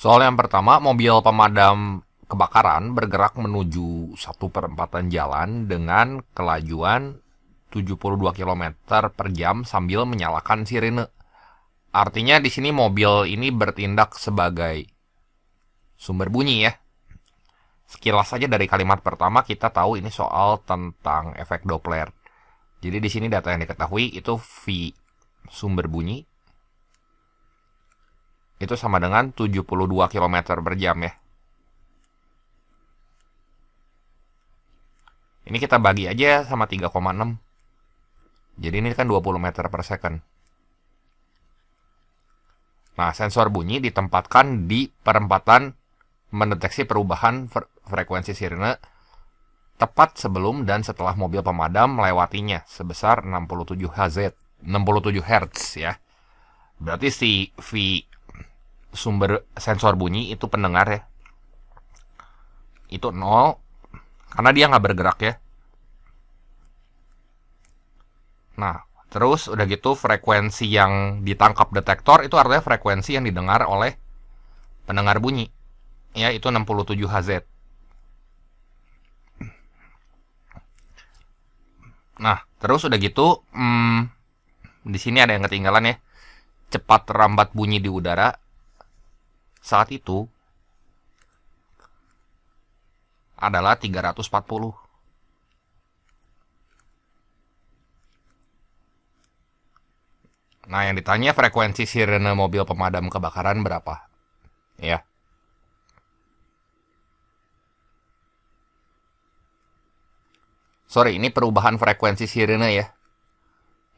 Soal yang pertama, mobil pemadam kebakaran bergerak menuju 1/4 jalan dengan kelajuan 72 km per jam sambil menyalakan sirine. Artinya di sini mobil ini bertindak sebagai sumber bunyi ya. Sekilas saja dari kalimat pertama kita tahu ini soal tentang efek Doppler. Jadi di sini data yang diketahui itu V sumber bunyi itu sama dengan 72 km per jam ya. Ini kita bagi aja sama 3,6. Jadi ini kan 20 meter per second. Nah, sensor bunyi ditempatkan di perempatan mendeteksi perubahan frekuensi sirine tepat sebelum dan setelah mobil pemadam melewatinya sebesar 67 Hz, 67 Hz ya. Berarti si V sumber sensor bunyi itu pendengar ya. Itu 0 karena dia nggak bergerak ya. Nah, terus udah gitu frekuensi yang ditangkap detektor itu artinya frekuensi yang didengar oleh pendengar bunyi. Ya, itu 67 Hz. Nah, terus udah gitu di sini ada yang ketinggalan ya. Cepat rambat bunyi di udara saat itu adalah 340. Nah, yang ditanya frekuensi sirene mobil pemadam kebakaran berapa? Ya. Sorry, ini perubahan frekuensi sirene ya.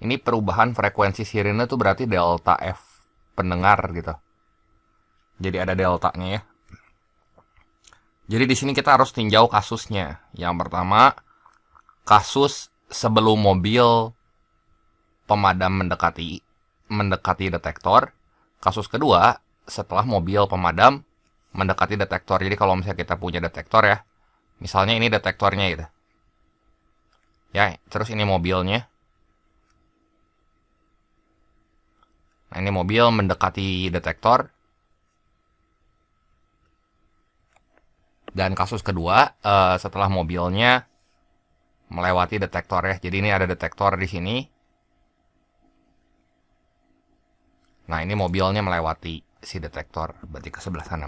Ini perubahan frekuensi sirene tuh berarti delta F pendengar gitu. Jadi ada deltanya ya. Jadi di sini kita harus tinjau kasusnya. Yang pertama, kasus sebelum mobil pemadam mendekati detektor. Kasus kedua, setelah mobil pemadam mendekati detektor. Jadi kalau misalnya kita punya detektor ya, misalnya ini detektornya gitu. Ya, terus ini mobilnya. Nah, ini mobil mendekati detektor. Dan kasus kedua, setelah mobilnya melewati detektor ya. Jadi ini ada detektor di sini. Nah, ini mobilnya melewati si detektor. Berarti ke sebelah sana.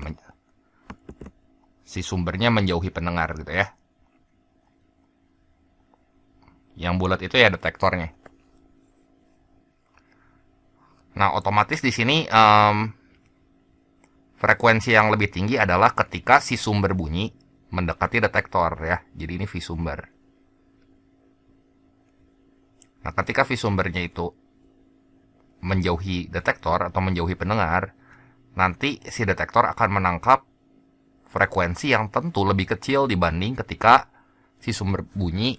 Si sumbernya menjauhi pendengar gitu ya. Yang bulat itu ya detektornya. Nah, otomatis di sini frekuensi yang lebih tinggi adalah ketika si sumber bunyi mendekati detektor ya. Jadi ini V sumber. Nah, ketika V sumbernya itu menjauhi detektor atau menjauhi pendengar, nanti si detektor akan menangkap frekuensi yang tentu lebih kecil dibanding ketika si sumber bunyi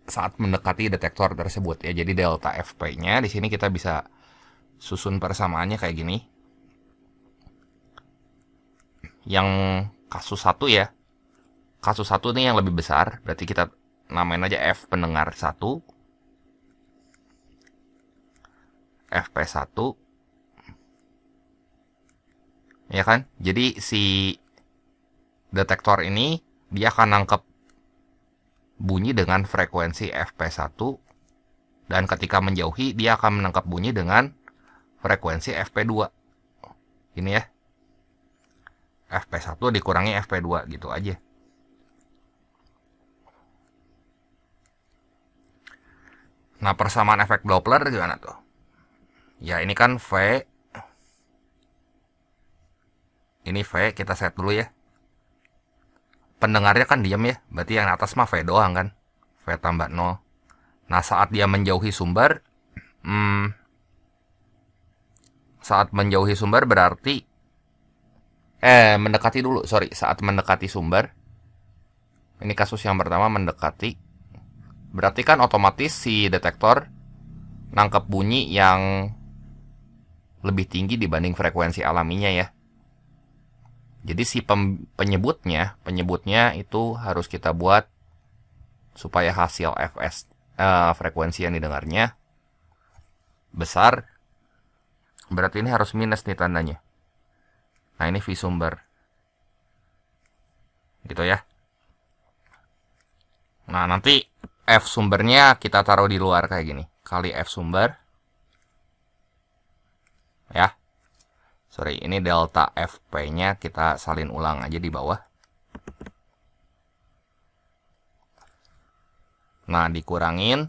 saat mendekati detektor tersebut ya. Jadi delta Fp-nya di sini kita bisa susun persamaannya kayak gini. Yang kasus 1 ya. Kasus 1 ini yang lebih besar, berarti kita namain aja F pendengar 1. Fp1. Ya kan? Jadi si detektor ini dia akan nangkep bunyi dengan frekuensi Fp1 dan ketika menjauhi dia akan menangkap bunyi dengan frekuensi Fp2. Ini ya. Fp1 dikurangi Fp2 gitu aja. Nah, persamaan efek Doppler gimana tuh? Ya, ini kan V. Ini V, kita set dulu ya. Pendengarnya kan diam ya. Berarti yang atas mah V doang kan. V tambah 0. Nah, saat dia menjauhi sumber. Saat menjauhi sumber berarti mendekati dulu, sorry. Saat mendekati sumber. Ini kasus yang pertama mendekati. Berarti kan otomatis si detektor nangkep bunyi yang lebih tinggi dibanding frekuensi alaminya ya. Jadi si penyebutnya itu harus kita buat supaya hasil Fs frekuensi yang didengarnya besar. Berarti ini harus minus nih tandanya. Nah, ini V sumber. Gitu ya. Nah, nanti F sumbernya kita taruh di luar kayak gini. Kali F sumber. Ya. Sorry, ini delta FP-nya kita salin ulang aja di bawah. Nah, dikurangin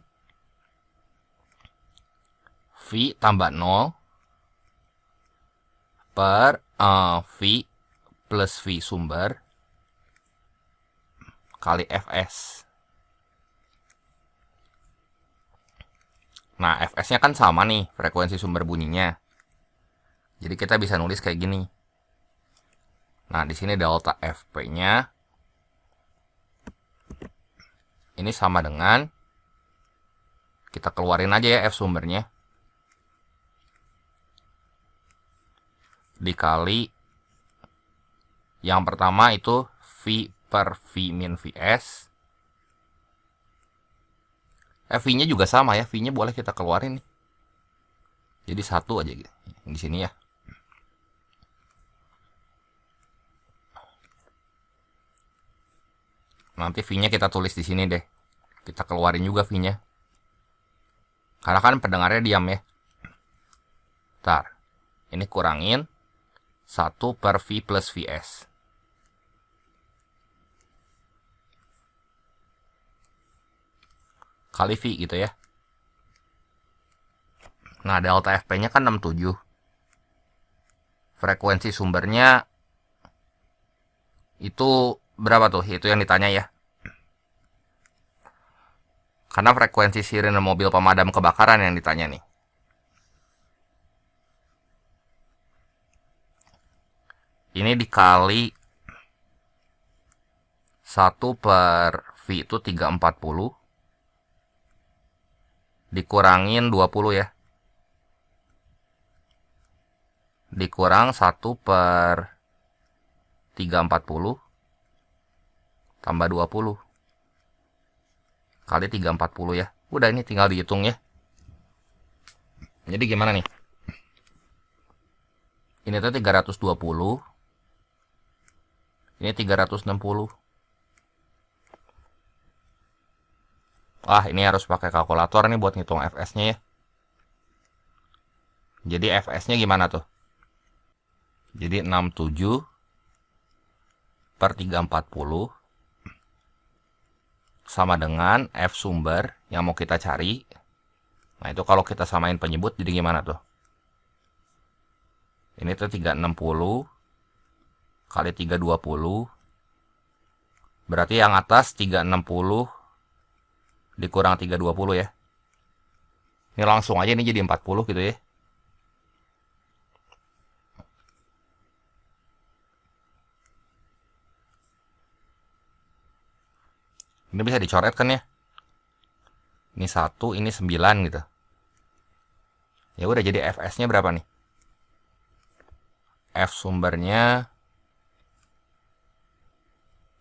V tambah 0 per V plus V sumber kali Fs. Nah, Fs-nya kan sama nih, frekuensi sumber bunyinya. Jadi kita bisa nulis kayak gini. Nah, di sini delta Fp-nya ini sama dengan, kita keluarin aja ya F sumbernya, dikali yang pertama itu V per V min Vs. V-nya juga sama ya, V-nya boleh kita keluarin nih. Jadi 1 aja gitu di sini ya. Nanti V-nya kita tulis di sini deh. Kita keluarin juga V-nya. Karena kan pendengarnya diam ya. Ntar, ini kurangin 1 per V plus Vs. Kali V gitu ya. Nah, delta Fp-nya kan 67. Frekuensi sumbernya itu berapa tuh? Itu yang ditanya ya. Karena frekuensi sirene mobil pemadam kebakaran yang ditanya nih. Ini dikali 1 per V itu 340. Dikurangin 20 ya. Dikurang 1 per 340 tambah 20 kali 340 ya. Udah, ini tinggal dihitung ya. Jadi gimana nih? Ini tuh 320. Ini 360. Wah, ini harus pakai kalkulator nih buat ngitung Fs-nya ya. Jadi Fs-nya gimana tuh? Jadi 67 per 340 sama dengan F sumber yang mau kita cari. Nah, itu kalau kita samain penyebut jadi gimana tuh? Ini tuh 360 kali 320. Berarti yang atas 360 dikurang 320 ya. Ini langsung aja ini jadi 40 gitu ya. Ini bisa dicoret kan ya. Ini 1, ini 9 gitu. Ya udah, jadi Fs-nya berapa nih? F sumbernya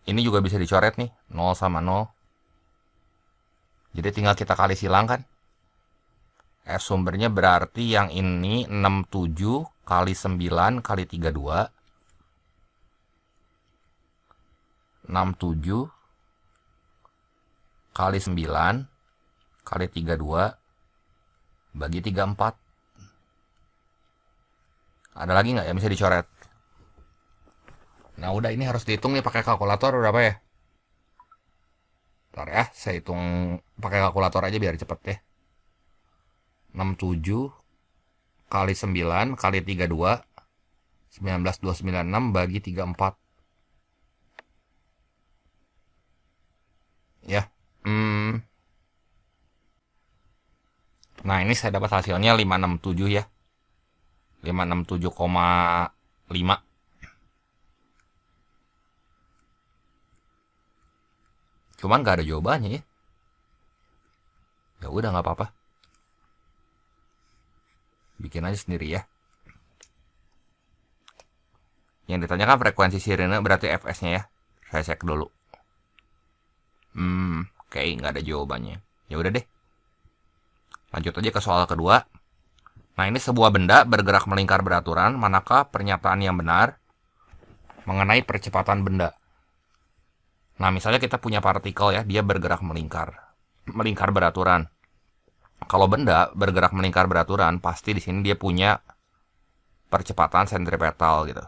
ini juga bisa dicoret nih, 0 sama 0. Jadi tinggal kita kali silang kan. F sumbernya berarti yang ini 67 kali 9 kali 32. 67 kali 9 kali 32 bagi 34. Ada lagi nggak yang bisa dicoret? Nah, udah, ini harus dihitung nih pakai kalkulator berapa ya? Bentar ya, saya hitung pakai kalkulator aja biar cepet ya. 67 kali 9 kali 32 19296 bagi 34. Ya. Nah, ini saya dapat hasilnya 567 ya. 567,5. Cuman gak ada jawabannya ya. Ya udah, nggak apa-apa. Bikin aja sendiri ya. Yang ditanyakan frekuensi sirene berarti Fs-nya ya. Saya cek dulu. Oke, nggak ada jawabannya. Ya udah deh. Lanjut aja ke soal kedua. Nah, ini sebuah benda bergerak melingkar beraturan. Manakah pernyataan yang benar? mengenai percepatan benda. Nah, misalnya kita punya partikel ya, dia bergerak melingkar beraturan. Kalau benda bergerak melingkar beraturan, pasti di sini dia punya percepatan sentripetal gitu.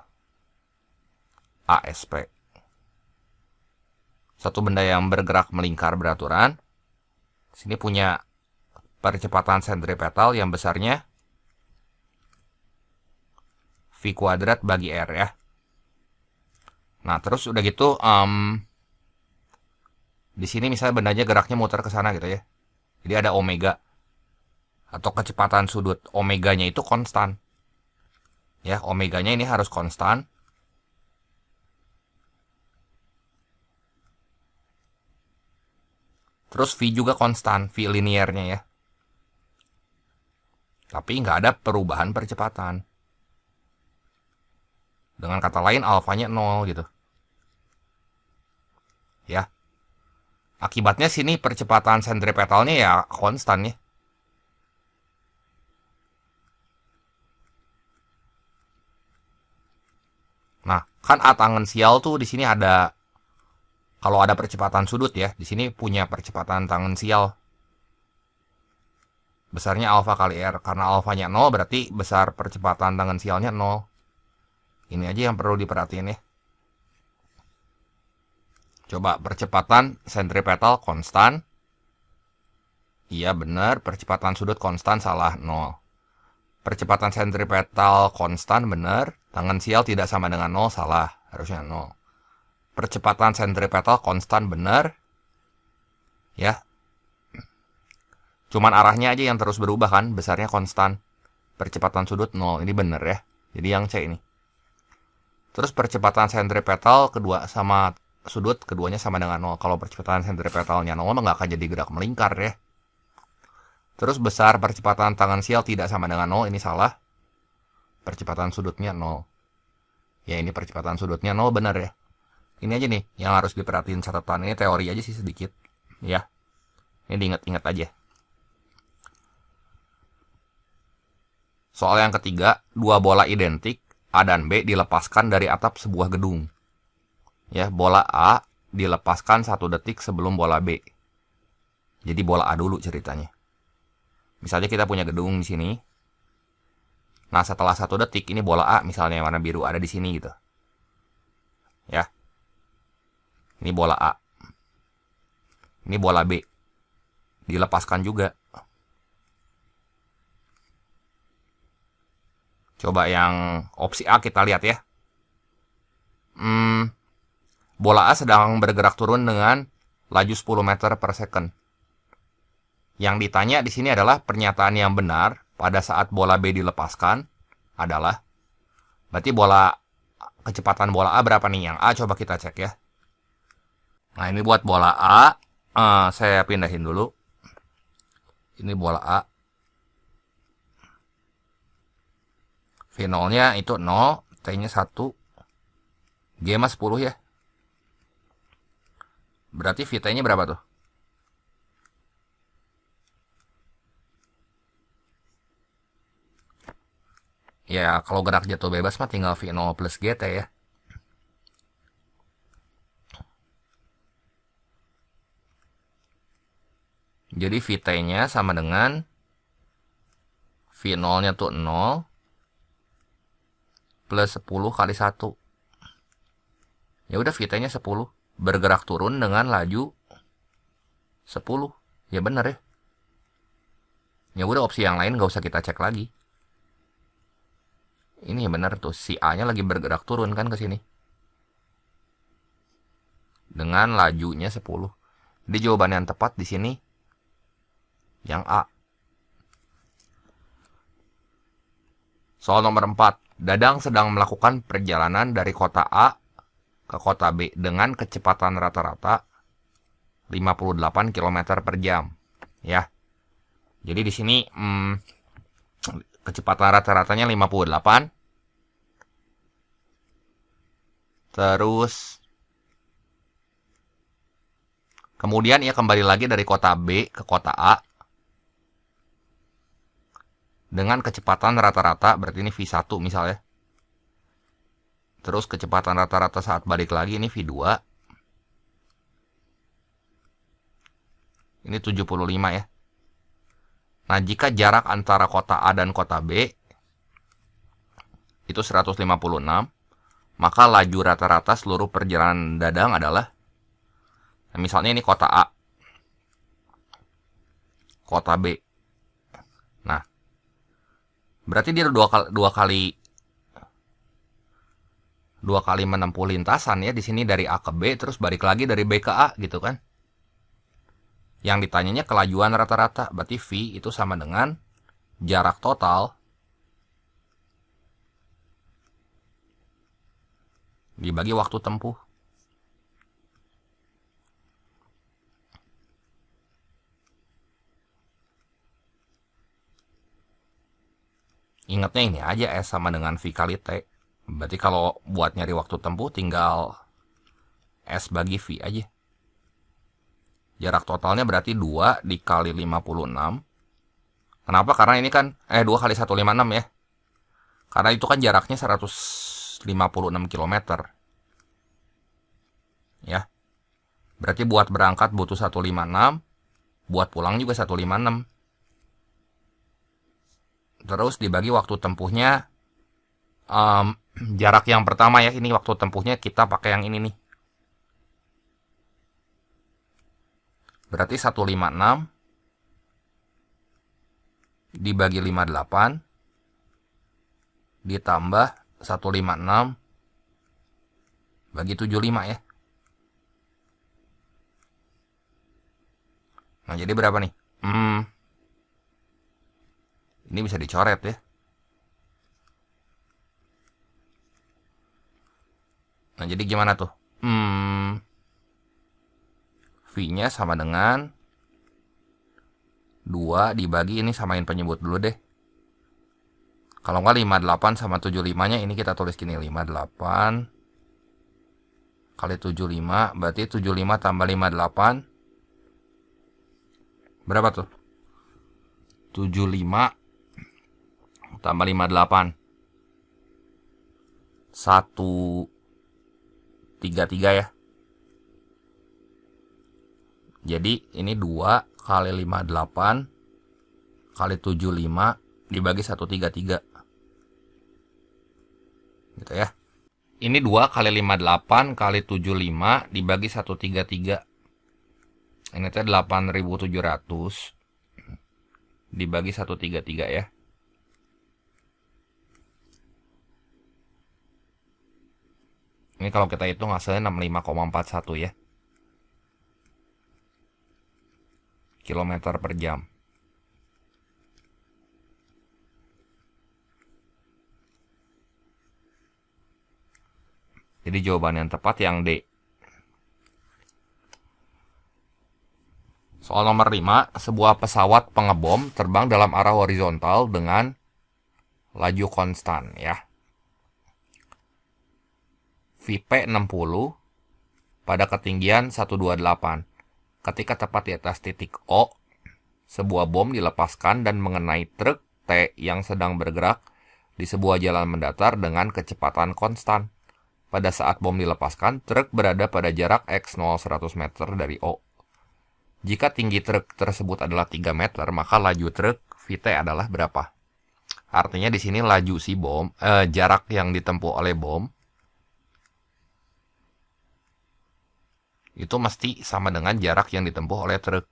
ASP. Satu benda yang bergerak melingkar beraturan, sini punya percepatan sentripetal yang besarnya V kuadrat bagi R ya. Nah, terus udah gitu, di sini misalnya bendanya geraknya muter ke sana gitu ya. Jadi ada omega atau kecepatan sudut omeganya itu konstan. Ya, omeganya ini harus konstan. Terus V juga konstan, V linearnya ya. Tapi nggak ada perubahan percepatan. Dengan kata lain, alfanya 0 gitu. Ya. Akibatnya sini percepatan sentripetalnya ya konstan ya. Nah, kan A tangensial tuh di sini ada, kalau ada percepatan sudut ya, di sini punya percepatan tangensial. Besarnya alfa kali R. Karena alfanya 0 berarti besar percepatan tangensialnya 0. Ini aja yang perlu diperhatiin ya. Coba percepatan sentripetal konstan. Iya benar, percepatan sudut konstan salah 0. Percepatan sentripetal konstan benar, tangensial tidak sama dengan 0 salah, harusnya 0. Percepatan sentripetal konstan benar. Ya. Cuman arahnya aja yang terus berubah kan, besarnya konstan. Percepatan sudut 0, ini benar ya. Jadi yang C ini. Terus percepatan sentripetal kedua sama sudut keduanya sama dengan 0. Kalau percepatan sentripetalnya 0 nggak akan jadi gerak melingkar ya. Terus besar percepatan tangensial tidak sama dengan 0, ini salah. Percepatan sudutnya 0. Ya ini percepatan sudutnya 0 benar ya. Ini aja nih yang harus diperhatiin catatan. Ini teori aja sih sedikit. Ya. Ini diingat-ingat aja. Soal yang ketiga, dua bola identik A dan B dilepaskan dari atap sebuah gedung. Ya, bola A dilepaskan 1 detik sebelum bola B. Jadi bola A dulu ceritanya. Misalnya kita punya gedung di sini. Nah, setelah 1 detik ini bola A misalnya yang warna biru ada di sini gitu. Ya. Ini bola A. Ini bola B. Dilepaskan juga. Coba yang opsi A kita lihat ya. Bola A sedang bergerak turun dengan laju 10 meter per second. Yang ditanya di sini adalah pernyataan yang benar pada saat bola B dilepaskan adalah, berarti kecepatan bola A berapa nih? Yang A coba kita cek ya. Nah ini buat bola A, saya pindahin dulu. Ini bola A. V0-nya itu 0, T-nya 1, G-nya 10 ya. Berarti VT-nya berapa tuh? Ya, kalau gerak jatuh bebas mah tinggal V0 plus GT ya. Jadi VT-nya sama dengan V0-nya tuh 0 plus 10 kali 1. Ya udah VT-nya 10. Bergerak turun dengan laju 10. Ya bener ya. Ya udah opsi yang lain gak usah kita cek lagi. Ini bener tuh, si A-nya lagi bergerak turun kan ke sini. Dengan lajunya 10. Jadi jawaban yang tepat di sini yang A. Soal nomor 4. Dadang sedang melakukan perjalanan dari kota A ke kota B dengan kecepatan rata-rata 58 km per jam. Ya. Jadi di sini kecepatan rata-ratanya 58. Terus kemudian ia kembali lagi dari kota B ke kota A dengan kecepatan rata-rata, berarti ini V1 misalnya, Terus kecepatan rata-rata saat balik lagi ini V2. Ini 75 ya. Nah, jika jarak antara kota A dan kota B itu 156, maka laju rata-rata seluruh perjalanan dadang adalah, nah misalnya ini kota A, kota B. Nah, berarti dia dua kali menempuh lintasan ya di sini dari A ke B, terus balik lagi dari B ke A gitu kan. Yang ditanyanya kelajuan rata-rata, berarti V itu sama dengan jarak total dibagi waktu tempuh. Ingatnya ini aja, S sama dengan V kali T. Berarti kalau buat nyari waktu tempuh tinggal S bagi V aja. Jarak totalnya berarti 2 dikali 56. Kenapa? Karena ini kan 2 kali 156 ya. Karena itu kan jaraknya 156 km. Ya. Berarti buat berangkat butuh 156, buat pulang juga 156. Terus dibagi waktu tempuhnya, jarak yang pertama ya, ini waktu tempuhnya kita pakai yang ini nih. Berarti 156 dibagi 58 ditambah 156 bagi 75 ya. Nah, jadi berapa nih? Ini bisa dicoret ya. Nah, jadi gimana tuh? V-nya sama dengan 2 dibagi, ini samain penyebut dulu deh. Kalau nggak 58 sama 75-nya ini kita tulis gini, 58 kali 75, berarti 75 tambah 58. Berapa tuh? 75 tambah 58. 133 ya. Jadi ini 2 kali 58 kali 75 dibagi 133. Gitu ya. Ini 2 kali 58 kali 75 dibagi 133. Ini teh 8.700 dibagi 133 ya. Ini kalau kita hitung hasilnya 65,41 ya. Kilometer per jam. Jadi jawaban yang tepat yang D. Soal nomor 5, sebuah pesawat pengebom terbang dalam arah horizontal dengan laju konstan ya. VP 60 pada ketinggian 128. Ketika tepat di atas titik O, sebuah bom dilepaskan dan mengenai truk T yang sedang bergerak di sebuah jalan mendatar dengan kecepatan konstan. Pada saat bom dilepaskan, truk berada pada jarak X0 100 meter dari O. Jika tinggi truk tersebut adalah 3 meter, maka laju truk VT adalah berapa? Artinya di sini laju si bom, jarak yang ditempuh oleh bom itu mesti sama dengan jarak yang ditempuh oleh truk.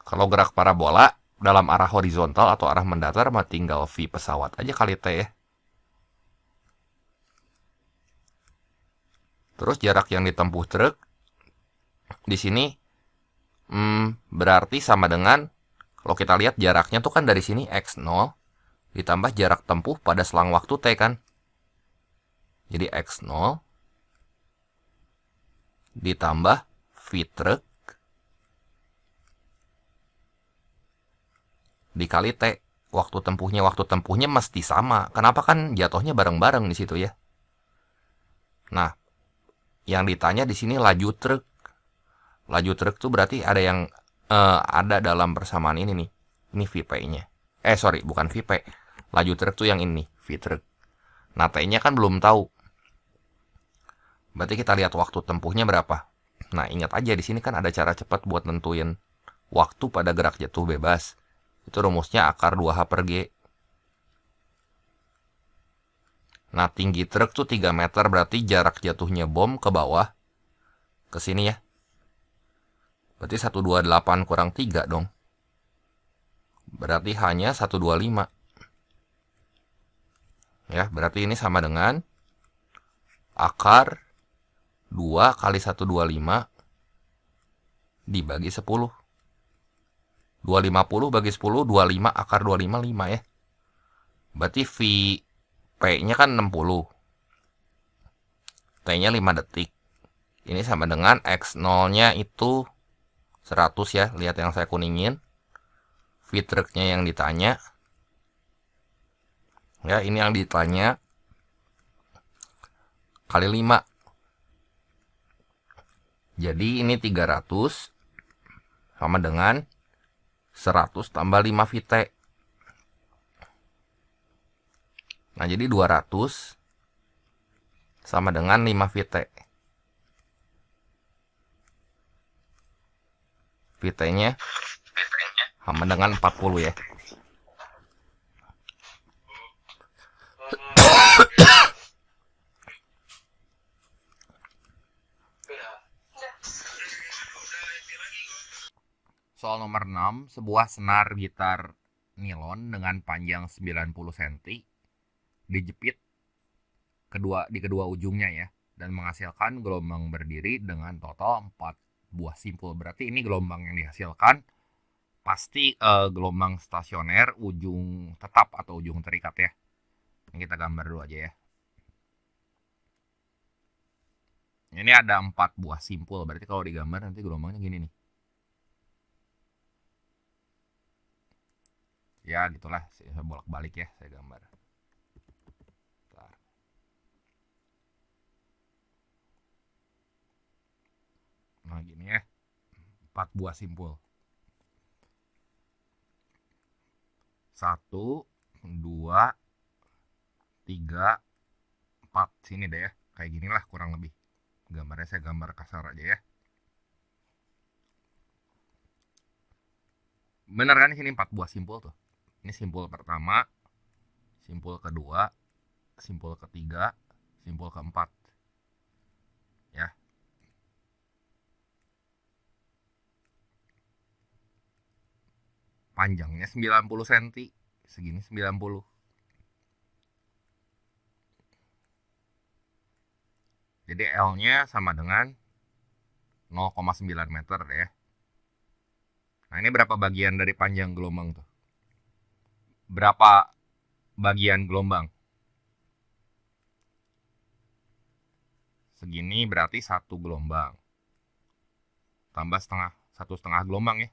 Kalau gerak parabola dalam arah horizontal atau arah mendatar, mah tinggal V pesawat aja kali T ya. Terus jarak yang ditempuh truk di sini berarti sama dengan, kalau kita lihat jaraknya tuh kan dari sini X0 ditambah jarak tempuh pada selang waktu T kan. Jadi X0 ditambah V truk dikali T. Waktu tempuhnya mesti sama. Kenapa? Kan jatuhnya bareng-bareng di situ ya. Nah, yang ditanya di sini laju truk. Laju truk tuh berarti ada yang ada dalam persamaan ini nih. Ini VP-nya. Bukan VP. Laju truk tuh yang ini, V-truk. Nah, T-nya kan belum tahu. Berarti kita lihat waktu tempuhnya berapa. Nah, ingat aja di sini kan ada cara cepat buat nentuin waktu pada gerak jatuh bebas. Itu rumusnya akar 2H per G. Nah, tinggi truk tuh 3 meter, berarti jarak jatuhnya bom ke bawah, ke sini ya. Berarti 128 kurang 3 dong. Berarti hanya 125. Ya, berarti ini sama dengan akar 2 kali 125 dibagi 10. 250 bagi 10, 25 akar 25, 5 ya. Berarti P-nya kan 60. T-nya 5 detik. Ini sama dengan X0-nya itu 100 ya. Lihat yang saya kuningin. V-truknya yang ditanya. Ya, ini yang ditanya. Kali 5. Jadi ini 300 sama dengan 100 tambah 5 VT. Nah, jadi 200 sama dengan 5 VT. VT-nya sama dengan 40 ya. Soal nomor 6, sebuah senar gitar nilon dengan panjang 90 cm dijepit di kedua ujungnya ya, dan menghasilkan gelombang berdiri dengan total 4 buah simpul. Berarti ini gelombang yang dihasilkan pasti gelombang stasioner ujung tetap atau ujung terikat ya. Ini kita gambar dulu aja ya. Ini ada 4 buah simpul, berarti kalau digambar nanti gelombangnya gini nih. Ya gitulah, saya bolak-balik ya, saya gambar. Bentar. Nah gini ya, 4 buah simpul. 1, 2, 3, 4. Sini deh ya, kayak gini lah kurang lebih. Gambarnya saya gambar kasar aja ya. Bener kan, sini 4 buah simpul tuh. Ini simpul pertama, simpul kedua, simpul ketiga, simpul keempat. Ya. Panjangnya 90 cm. Segini 90. Jadi L-nya sama dengan 0,9 meter deh ya. Nah, ini berapa bagian dari panjang gelombang tuh? Berapa bagian gelombang? Segini berarti 1 gelombang. Tambah 1,5 gelombang ya.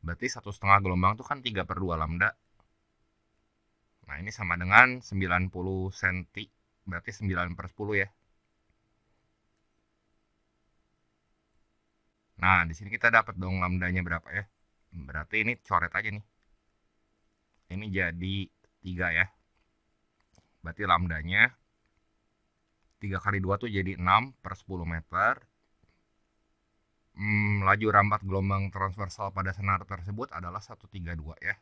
Berarti 1,5 gelombang tuh kan 3/2 lambda. Nah, ini sama dengan 90 cm. Berarti 9/10 ya. Nah, di sini kita dapat dong lambdanya berapa ya. Berarti ini coret aja nih. Ini jadi 3 ya. Berarti lambdanya 3 kali 2 tuh jadi 6/10 meter. Laju rambat gelombang transversal pada senar tersebut adalah 132 ya.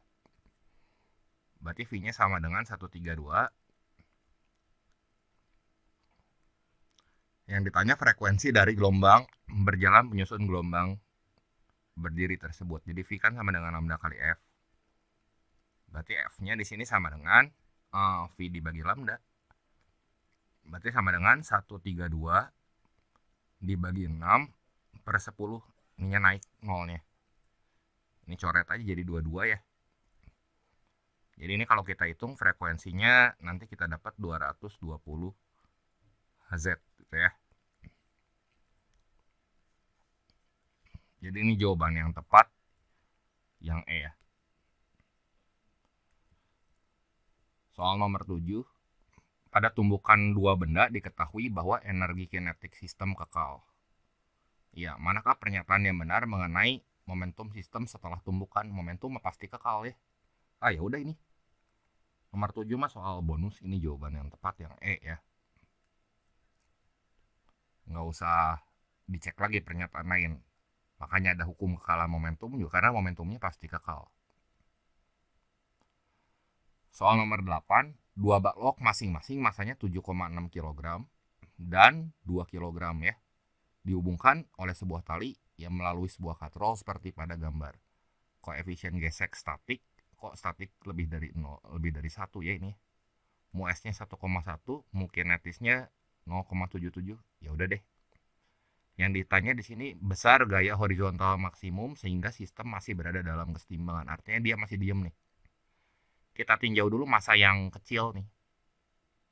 Berarti V-nya sama dengan 132. Yang ditanya frekuensi dari gelombang berjalan menyusun gelombang berdiri tersebut. Jadi V kan sama dengan lambda kali F. Berarti F-nya di sini sama dengan V dibagi lambda. Berarti sama dengan 132 dibagi 6/10. Ininya naik nolnya. Ini coret aja jadi 22 ya. Jadi ini kalau kita hitung frekuensinya nanti kita dapat 220 Hz gitu ya. Jadi ini jawaban yang tepat, yang E ya. Soal nomor 7. Pada tumbukan 2 benda diketahui bahwa energi kinetik sistem kekal. Ya, manakah pernyataan yang benar mengenai momentum sistem setelah tumbukan. Momentum pasti kekal ya. Ya udah ini. Nomor 7 mah soal bonus, ini jawaban yang tepat yang E ya. Nggak usah dicek lagi pernyataan lain. Makanya ada hukum kekalahan momentum juga karena momentumnya pasti kekal. Soal nomor 8, dua balok masing-masing masanya 7,6 kg dan 2 kg ya. Dihubungkan oleh sebuah tali yang melalui sebuah katrol seperti pada gambar. Koefisien gesek statik, kok statik lebih dari 1 ya ini. Mu S-nya 1,1, mu kinetisnya 0,77. Ya udah deh. Yang ditanya di sini besar gaya horizontal maksimum sehingga sistem masih berada dalam kesetimbangan. Artinya dia masih diem nih. Kita tinjau dulu massa yang kecil nih.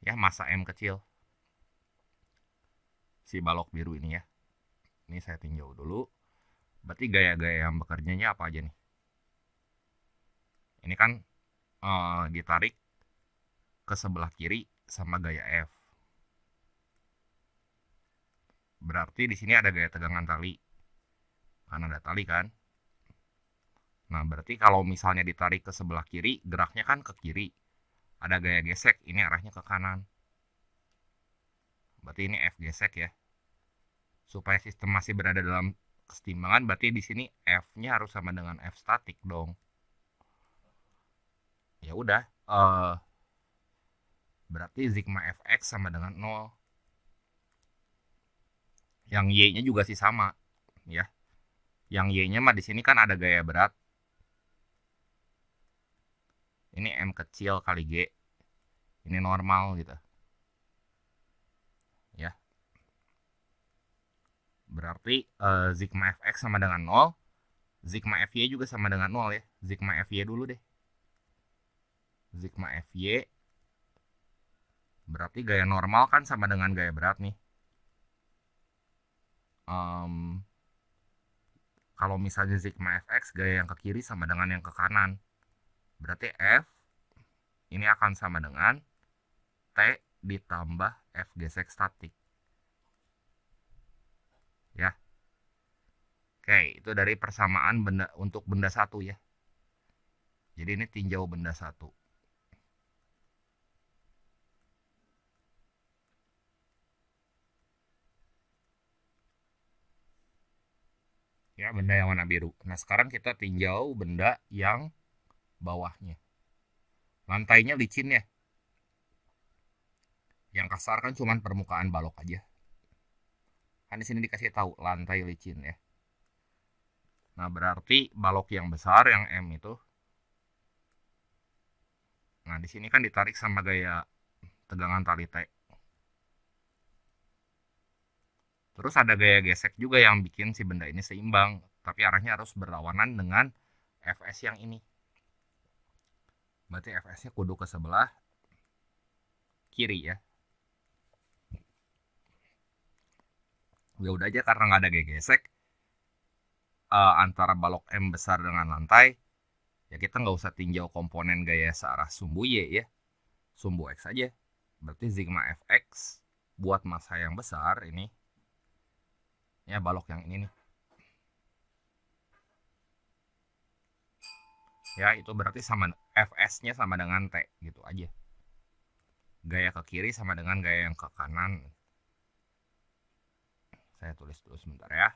Ya, massa M kecil. Si balok biru ini ya. Ini saya tinjau dulu. Berarti gaya-gaya yang bekerjanya apa aja nih? Ini kan ditarik ke sebelah kiri sama gaya F. Berarti di sini ada gaya tegangan tali. Kan ada tali kan? Nah, berarti kalau misalnya ditarik ke sebelah kiri, geraknya kan ke kiri. Ada gaya gesek, ini arahnya ke kanan. Berarti ini F gesek ya. Supaya sistem masih berada dalam kesetimbangan, berarti di sini F-nya harus sama dengan F statik dong. Ya udah, berarti sigma Fx sama dengan 0. Yang Y-nya juga sih sama, ya. Yang Y-nya mah di sini kan ada gaya berat. Ini M kecil kali G. Ini normal gitu. Ya. Berarti sigma Fx sama dengan 0. Sigma Fy juga sama dengan 0 ya. Sigma Fy dulu deh. Sigma Fy berarti gaya normal kan sama dengan gaya berat nih. Kalau misalnya sigma Fx gaya yang ke kiri sama dengan yang ke kanan, berarti F ini akan sama dengan T ditambah F gesek statik. Ya. Oke, itu dari persamaan benda untuk benda satu ya. Jadi ini tinjau benda satu. Ya, benda yang warna biru. Nah, sekarang kita tinjau benda yang bawahnya. Lantainya licin ya. Yang kasar kan cuma permukaan balok aja. Kan di sini dikasih tahu lantai licin ya. Nah, berarti balok yang besar yang M itu. Nah, di sini kan ditarik sama gaya tegangan tali T. Terus ada gaya gesek juga yang bikin si benda ini seimbang, tapi arahnya harus berlawanan dengan Fs yang ini. Berarti Fs-nya kudu ke sebelah kiri ya. Ya udah aja karena nggak ada gaya gesek antara balok M besar dengan lantai, ya kita nggak usah tinjau komponen gaya searah sumbu Y ya. Sumbu X aja. Berarti sigma Fx buat massa yang besar ini ya balok yang ini nih. Ya, itu berarti sama Fs-nya sama dengan T gitu aja. Gaya ke kiri sama dengan gaya yang ke kanan. Saya tulis dulu sebentar ya.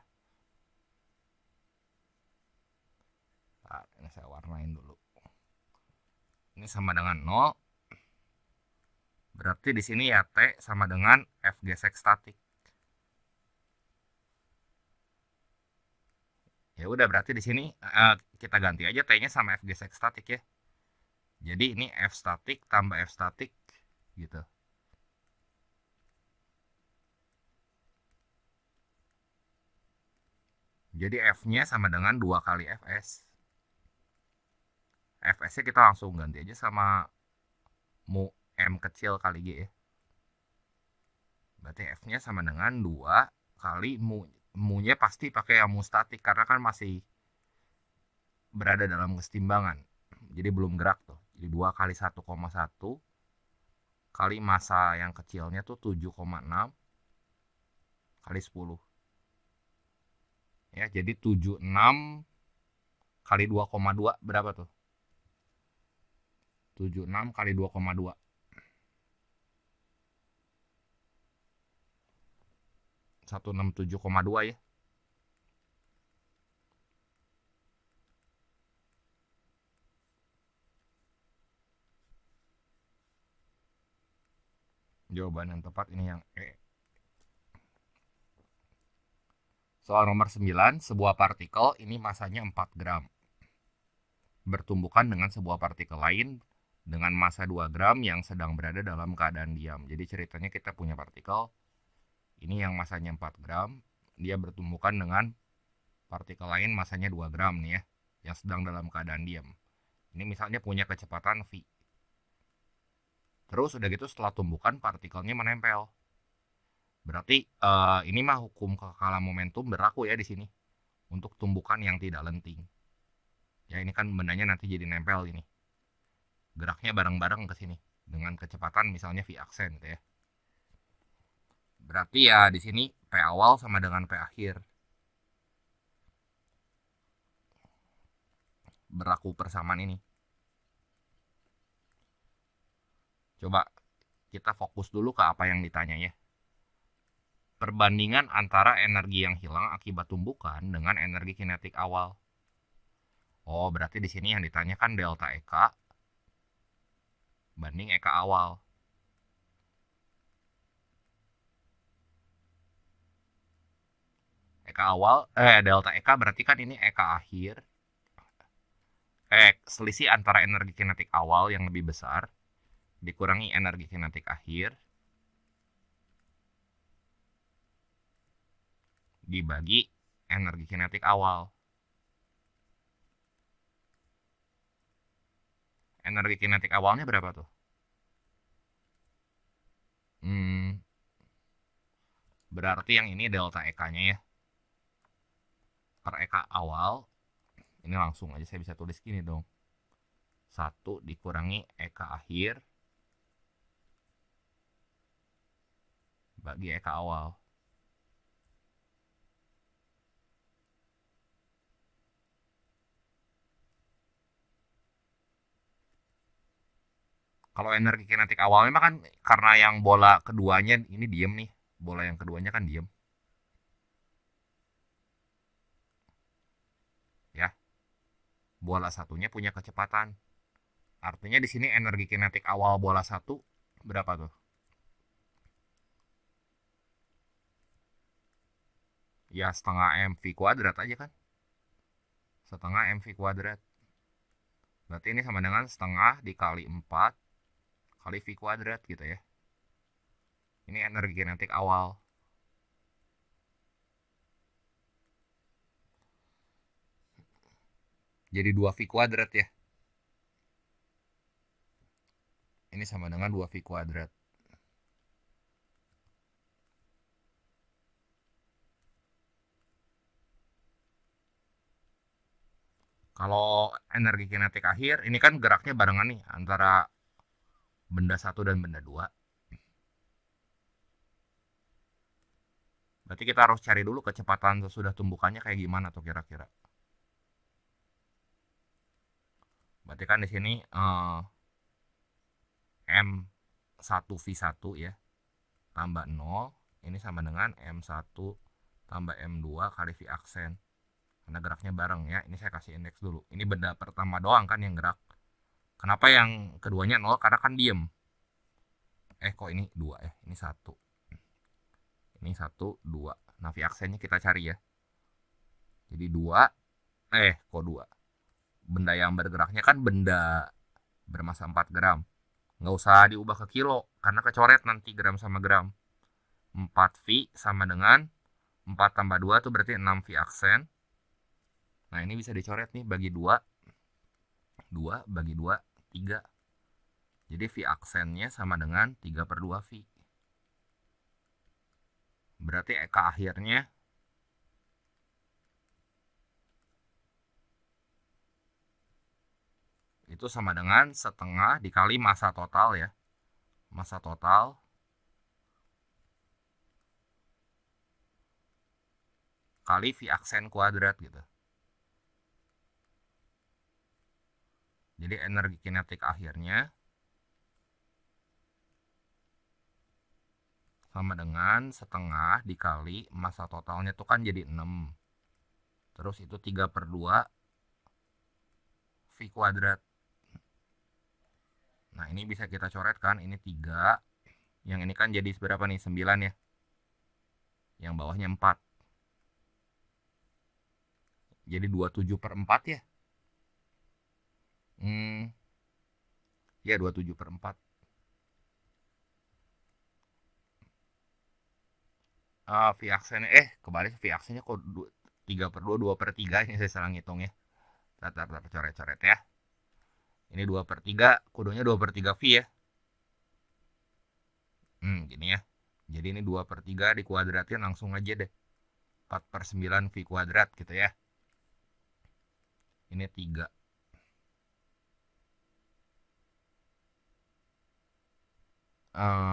Nah, ini saya warnain dulu. Ini sama dengan 0. Berarti di sini ya T sama dengan F gesek statik. Ya udah berarti di sini kita ganti aja T-nya sama F gesek statik ya. Jadi ini F statik tambah F statik gitu. Jadi F-nya sama dengan 2 kali Fs. Fs-nya kita langsung ganti aja sama mu M kecil kali G ya. Berarti F-nya sama dengan 2 kali mu-nya pasti pakai yang mu statik karena kan masih berada dalam kesetimbangan. Jadi belum gerak tuh. Jadi 2 kali 1,1 kali massa yang kecilnya tuh 7,6 kali 10. Ya, jadi 76 kali 2,2 berapa tuh? 76 kali 2,2. 167,2 ya. Jawaban yang tepat ini yang E. Soal nomor 9, sebuah partikel ini masanya 4 gram. Bertumbukan dengan sebuah partikel lain dengan massa 2 gram yang sedang berada dalam keadaan diam. Jadi ceritanya kita punya partikel, ini yang masanya 4 gram, dia bertumbukan dengan partikel lain masanya 2 gram nih ya, yang sedang dalam keadaan diam. Ini misalnya punya kecepatan V. Terus udah gitu setelah tumbukan partikelnya menempel. Berarti ini mah hukum kekekalan momentum berlaku ya di sini untuk tumbukan yang tidak lenting. Ya ini kan bendanya nanti jadi nempel ini. Geraknya bareng-bareng ke sini dengan kecepatan misalnya V aksen gitu ya. Berarti ya di sini P awal sama dengan P akhir. Berlaku persamaan ini. Coba kita fokus dulu ke apa yang ditanya ya. Perbandingan antara energi yang hilang akibat tumbukan dengan energi kinetik awal. Oh, berarti di sini yang ditanyakan delta EK banding EK awal. EK awal, delta EK berarti kan ini EK akhir. Selisih antara energi kinetik awal yang lebih besar dikurangi energi kinetik akhir dibagi energi kinetik awal. Energi kinetik awalnya berapa tuh? Berarti yang ini delta EK-nya ya. Per EK awal, ini langsung aja saya bisa tulis gini dong. 1 dikurangi EK akhir bagi EK awal. Kalau energi kinetik awalnya kan karena yang bola keduanya ini diem nih. Bola yang keduanya kan diem. Ya. Bola satunya punya kecepatan. Artinya di sini energi kinetik awal bola satu berapa tuh? Ya setengah mv kuadrat aja kan. Setengah mv kuadrat. Berarti ini sama dengan setengah dikali 4 kali v kuadrat gitu ya. Ini energi kinetik awal. Jadi 2v kuadrat ya. Ini sama dengan 2v kuadrat. Kalau energi kinetik akhir, ini kan geraknya barengan nih antara benda 1 dan benda 2. Berarti kita harus cari dulu kecepatan sesudah tumbukannya kayak gimana tuh kira-kira. Berarti kan di sini M1V1 ya tambah 0 ini sama dengan M1 tambah M2 kali V aksen. Karena geraknya bareng ya. Ini saya kasih indeks dulu. Ini benda pertama doang kan yang gerak. Kenapa yang keduanya 0? Karena kan diem. Kok ini 2 ya? Ini 1. Ini 1, 2. Nah, V aksennya kita cari ya. Jadi 2. Kok 2? Benda yang bergeraknya kan benda bermassa 4 gram. Nggak usah diubah ke kilo, karena kecoret nanti gram sama gram. 4V sama dengan 4 tambah 2 itu berarti 6V aksen. Nah, ini bisa dicoret nih, bagi 2. 2 bagi 2, 3. Jadi V aksennya sama dengan 3 per 2V. Berarti EK akhirnya itu sama dengan setengah dikali massa total ya. Massa total kali V aksen kuadrat gitu. Jadi energi kinetik akhirnya sama dengan setengah dikali massa totalnya itu kan jadi 6. Terus itu 3/2 V kuadrat. Nah, ini bisa kita coret kan, ini 3. Yang ini kan jadi berapa nih? 9 ya. Yang bawahnya 4. Jadi 27/4 ya. Ya 27/4. V aksennya kebalik, V aksennya kok 3/2, 2/3 ini saya salah ngitung ya. Tar coret-coret ya. Ini 2/3, kudunya 2/3 V ya. Gini ya. Jadi ini 2/3 dikuadratin langsung aja deh. 4/9 V kuadrat gitu ya. Ini 3.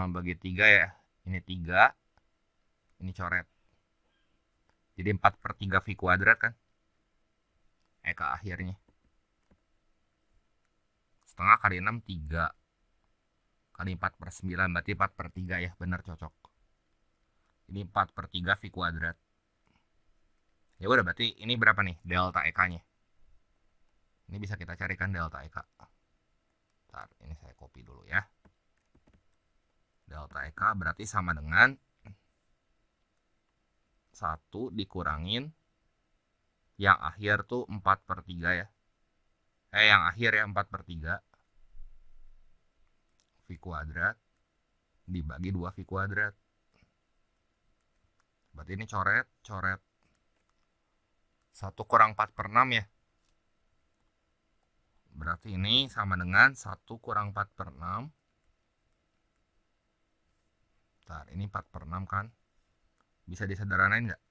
Bagi 3 ya. Ini 3. Ini coret. Jadi 4/3 V kuadrat kan. Ke akhirnya. Setengah kali 6, 3. Kali 4/9, berarti 4/3 ya. Benar, cocok. Ini 4/3 V kuadrat. Ya udah, berarti ini berapa nih delta EK-nya? Ini bisa kita carikan delta EK. Bentar, ini saya copy dulu ya. Delta EK berarti sama dengan 1 dikurangin yang akhir tuh 4/3 ya. Yang akhir ya 4/3 V kuadrat dibagi 2 V kuadrat. Berarti ini coret 1 kurang 4/6 ya. Berarti ini sama dengan 1 kurang 4/6. Bentar, ini 4/6 kan. Bisa disederhanain nggak?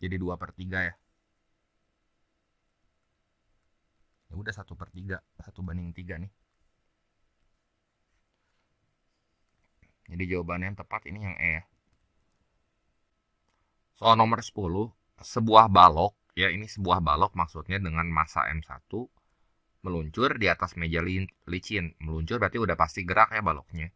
Jadi 2/3 ya. Ya udah 1/3, 1/3 nih. Jadi jawabannya yang tepat ini yang E ya. Soal nomor 10, sebuah balok, ya ini sebuah balok maksudnya dengan massa M1 meluncur di atas meja licin. Meluncur berarti udah pasti gerak ya baloknya.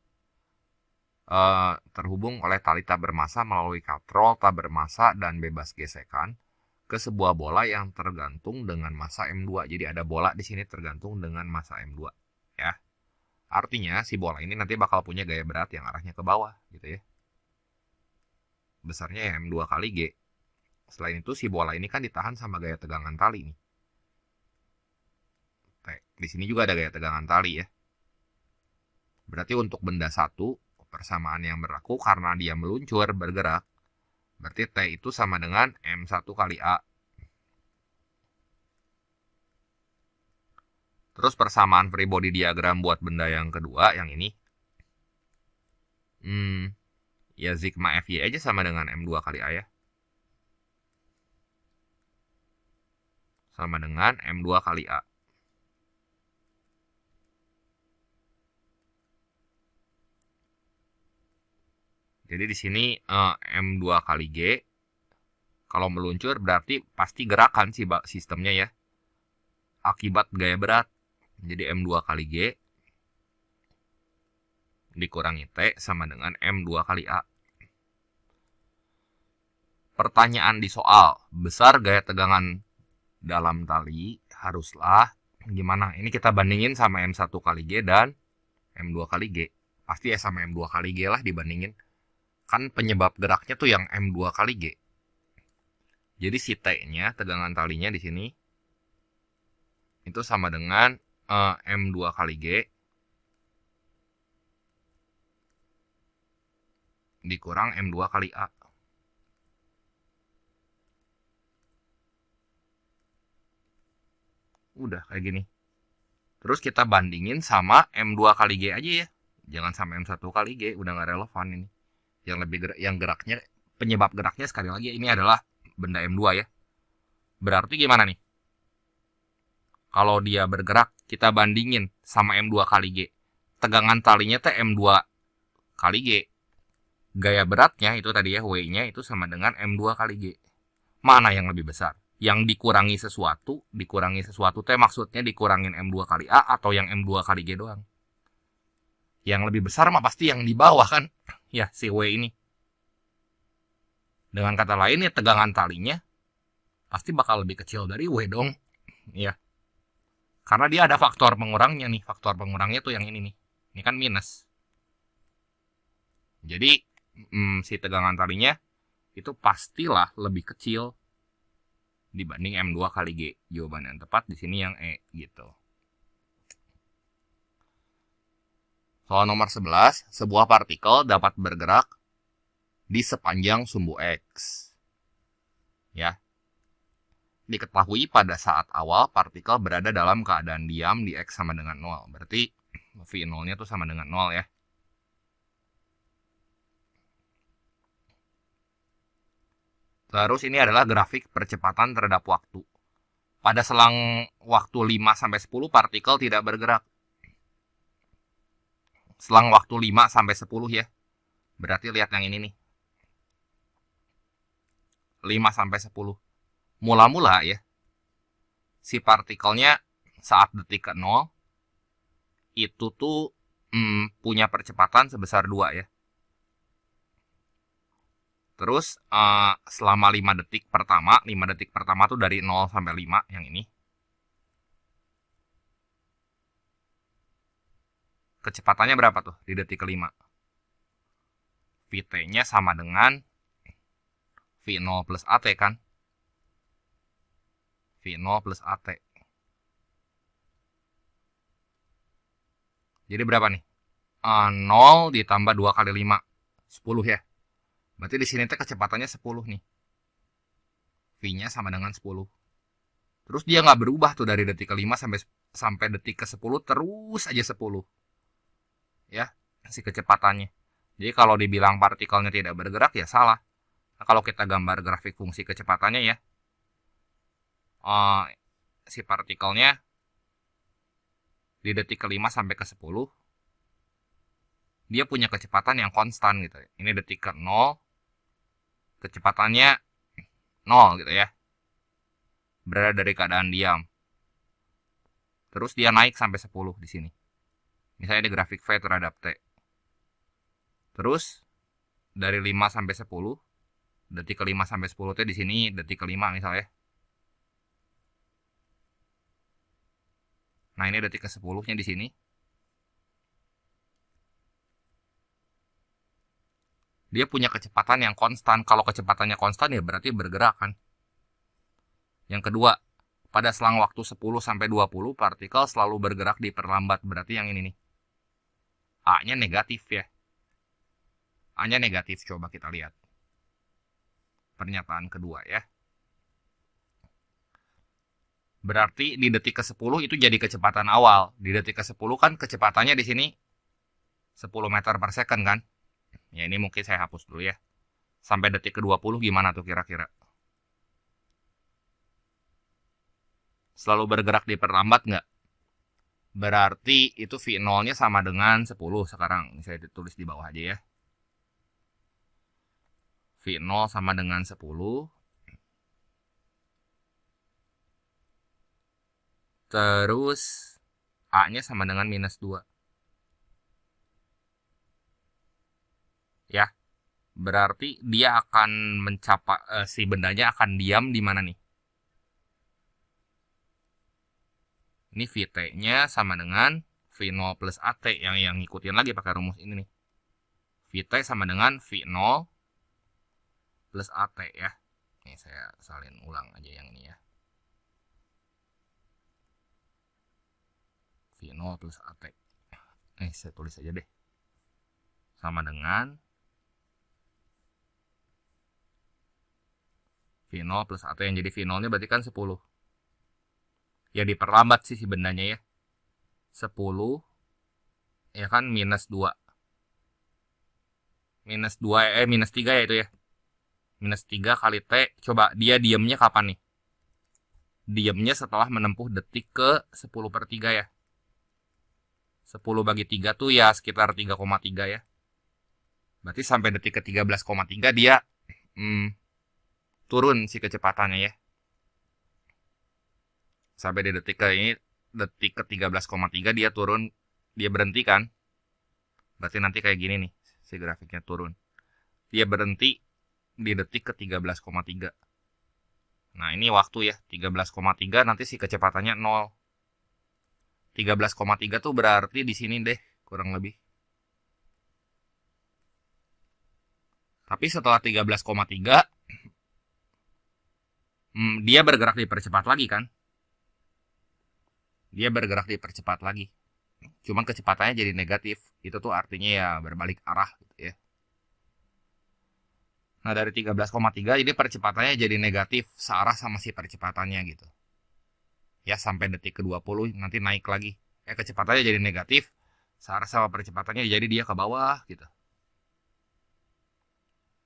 Terhubung oleh tali tak bermassa melalui katrol tak bermassa dan bebas gesekan ke sebuah bola yang tergantung dengan massa M2. Jadi ada bola di sini tergantung dengan massa M2 ya. Artinya si bola ini nanti bakal punya gaya berat yang arahnya ke bawah gitu ya. Besarnya ya M2 kali G. Selain itu si bola ini kan ditahan sama gaya tegangan tali nih. Di sini juga ada gaya tegangan tali ya. Berarti untuk benda satu, persamaan yang berlaku karena dia meluncur bergerak. Berarti T itu sama dengan M1 kali A. Terus persamaan free body diagram buat benda yang kedua, yang ini. Ya sigma Fy aja sama dengan M2 kali A ya. Sama dengan M2 kali A. Jadi di sini M2 kali G. Kalau meluncur berarti pasti gerakan sih sistemnya ya. Akibat gaya berat. Jadi M2 kali G dikurangi T sama dengan M2 kali A. Pertanyaan di soal, besar gaya tegangan dalam tali haruslah gimana? Ini kita bandingin sama M1 kali G dan M2 kali G. Pasti ya sama M2 kali G lah dibandingin. Kan penyebab geraknya tuh yang M2 kali G. Jadi si T-nya, tegangan talinya di sini itu sama dengan M2 kali G dikurang M2 kali A. Udah kayak gini. Terus kita bandingin sama M2 kali G aja ya. Jangan sama M1 kali G, udah gak relevan ini. Yang geraknya, penyebab geraknya sekali lagi ini adalah benda M2 ya. Berarti gimana nih? Kalau dia bergerak, kita bandingin sama M2 kali G. Tegangan talinya teh M2 kali G. Gaya beratnya itu tadi ya, W-nya itu sama dengan M2 kali G. Mana yang lebih besar? yang dikurangi sesuatu teh maksudnya dikurangin M2 kali A atau yang M2 kali G doang. Yang lebih besar mah pasti yang di bawah kan, ya si W ini. Dengan kata lain ya tegangan talinya pasti bakal lebih kecil dari W dong, ya. Karena dia ada faktor pengurangnya nih, faktor pengurangnya tuh yang ini nih, ini kan minus. Jadi si tegangan talinya itu pastilah lebih kecil dibanding M2 kali G. Jawaban yang tepat di sini yang E gitu. Soal nomor 11, sebuah partikel dapat bergerak di sepanjang sumbu X. Ya. Diketahui pada saat awal partikel berada dalam keadaan diam di X sama dengan 0. Berarti V0-nya tuh sama dengan 0 ya. Terus ini adalah grafik percepatan terhadap waktu. Pada selang waktu 5-10 partikel tidak bergerak. Selang waktu 5-10 ya. Berarti lihat yang ini nih. 5-10. Mula-mula ya. Si partikelnya saat detik ke 0 itu tuh punya percepatan sebesar 2 ya. Terus selama 5 detik pertama tuh dari 0 sampai 5 yang ini. Kecepatannya berapa tuh di detik ke-5? Vt-nya sama dengan V0 plus AT kan? V0 plus AT. Jadi berapa nih? 0 ditambah 2 kali 5. 10 ya. Berarti di sini teh kecepatannya 10 nih. V-nya sama dengan 10. Terus dia nggak berubah tuh dari detik ke-5 sampai detik ke-10 terus aja 10. Ya, si kecepatannya. Jadi kalau dibilang partikelnya tidak bergerak ya salah. Nah, kalau kita gambar grafik fungsi kecepatannya ya. Si partikelnya di detik ke-5 sampai ke-10 dia punya kecepatan yang konstan gitu. Ini detik ke-0 kecepatannya 0 gitu ya. Berada dari keadaan diam. Terus dia naik sampai 10 di sini. Misalnya di grafik V terhadap T. Terus dari 5 sampai 10, detik ke-5 sampai 10 T di sini detik ke-5 misalnya. Nah, ini detik ke-10-nya di sini. Dia punya kecepatan yang konstan. Kalau kecepatannya konstan ya berarti bergerak kan. Yang kedua, pada selang waktu 10-20 partikel selalu bergerak diperlambat. Berarti yang ini nih. A-nya negatif ya. A-nya negatif, coba kita lihat. Pernyataan kedua ya. Berarti di detik ke-10 itu jadi kecepatan awal. Di detik ke-10 kan kecepatannya di sini 10 meter per second kan. Ya ini mungkin saya hapus dulu ya. Sampai detik ke-20 gimana tuh kira-kira? Selalu bergerak diperlambat nggak? Berarti itu V0-nya sama dengan 10 sekarang. Saya ditulis di bawah aja ya. V0 sama dengan 10. Terus A-nya sama dengan minus 2. Ya, berarti dia akan mencapai si bendanya akan diam di mana nih? Ini Vt-nya sama dengan V0 plus AT yang ngikutin lagi pakai rumus ini nih. Vt sama dengan V0 plus AT ya. Ini saya salin ulang aja yang ini ya. V0 plus AT. Saya tulis aja deh. Sama dengan V0 plus AT yang jadi V0-nya berarti kan 10. Ya diperlambat sih si bendanya ya. 10 ya kan minus 2. Minus 3 ya itu ya. Minus 3 kali T. Coba dia diamnya kapan nih? Diamnya setelah menempuh detik ke 10/3 ya. 10 bagi 3 tuh ya sekitar 3,3 ya. Berarti sampai detik ke 13,3 dia turun si kecepatannya ya. Sampai di detik ke ini, detik ke 13,3 dia turun, dia berhenti kan. Berarti nanti kayak gini nih, si grafiknya turun. Dia berhenti di detik ke 13,3. Nah, ini waktu ya, 13,3 nanti si kecepatannya 0. 13,3 tuh berarti di sini deh, kurang lebih. Tapi setelah 13,3, dia bergerak dipercepat lagi kan? Dia bergerak dipercepat lagi. Cuman kecepatannya jadi negatif. Itu tuh artinya ya berbalik arah gitu ya. Nah, dari 13,3 jadi percepatannya jadi negatif searah sama si percepatannya gitu. Ya, sampai detik ke-20 nanti naik lagi. Kecepatannya jadi negatif searah sama percepatannya, jadi dia ke bawah gitu.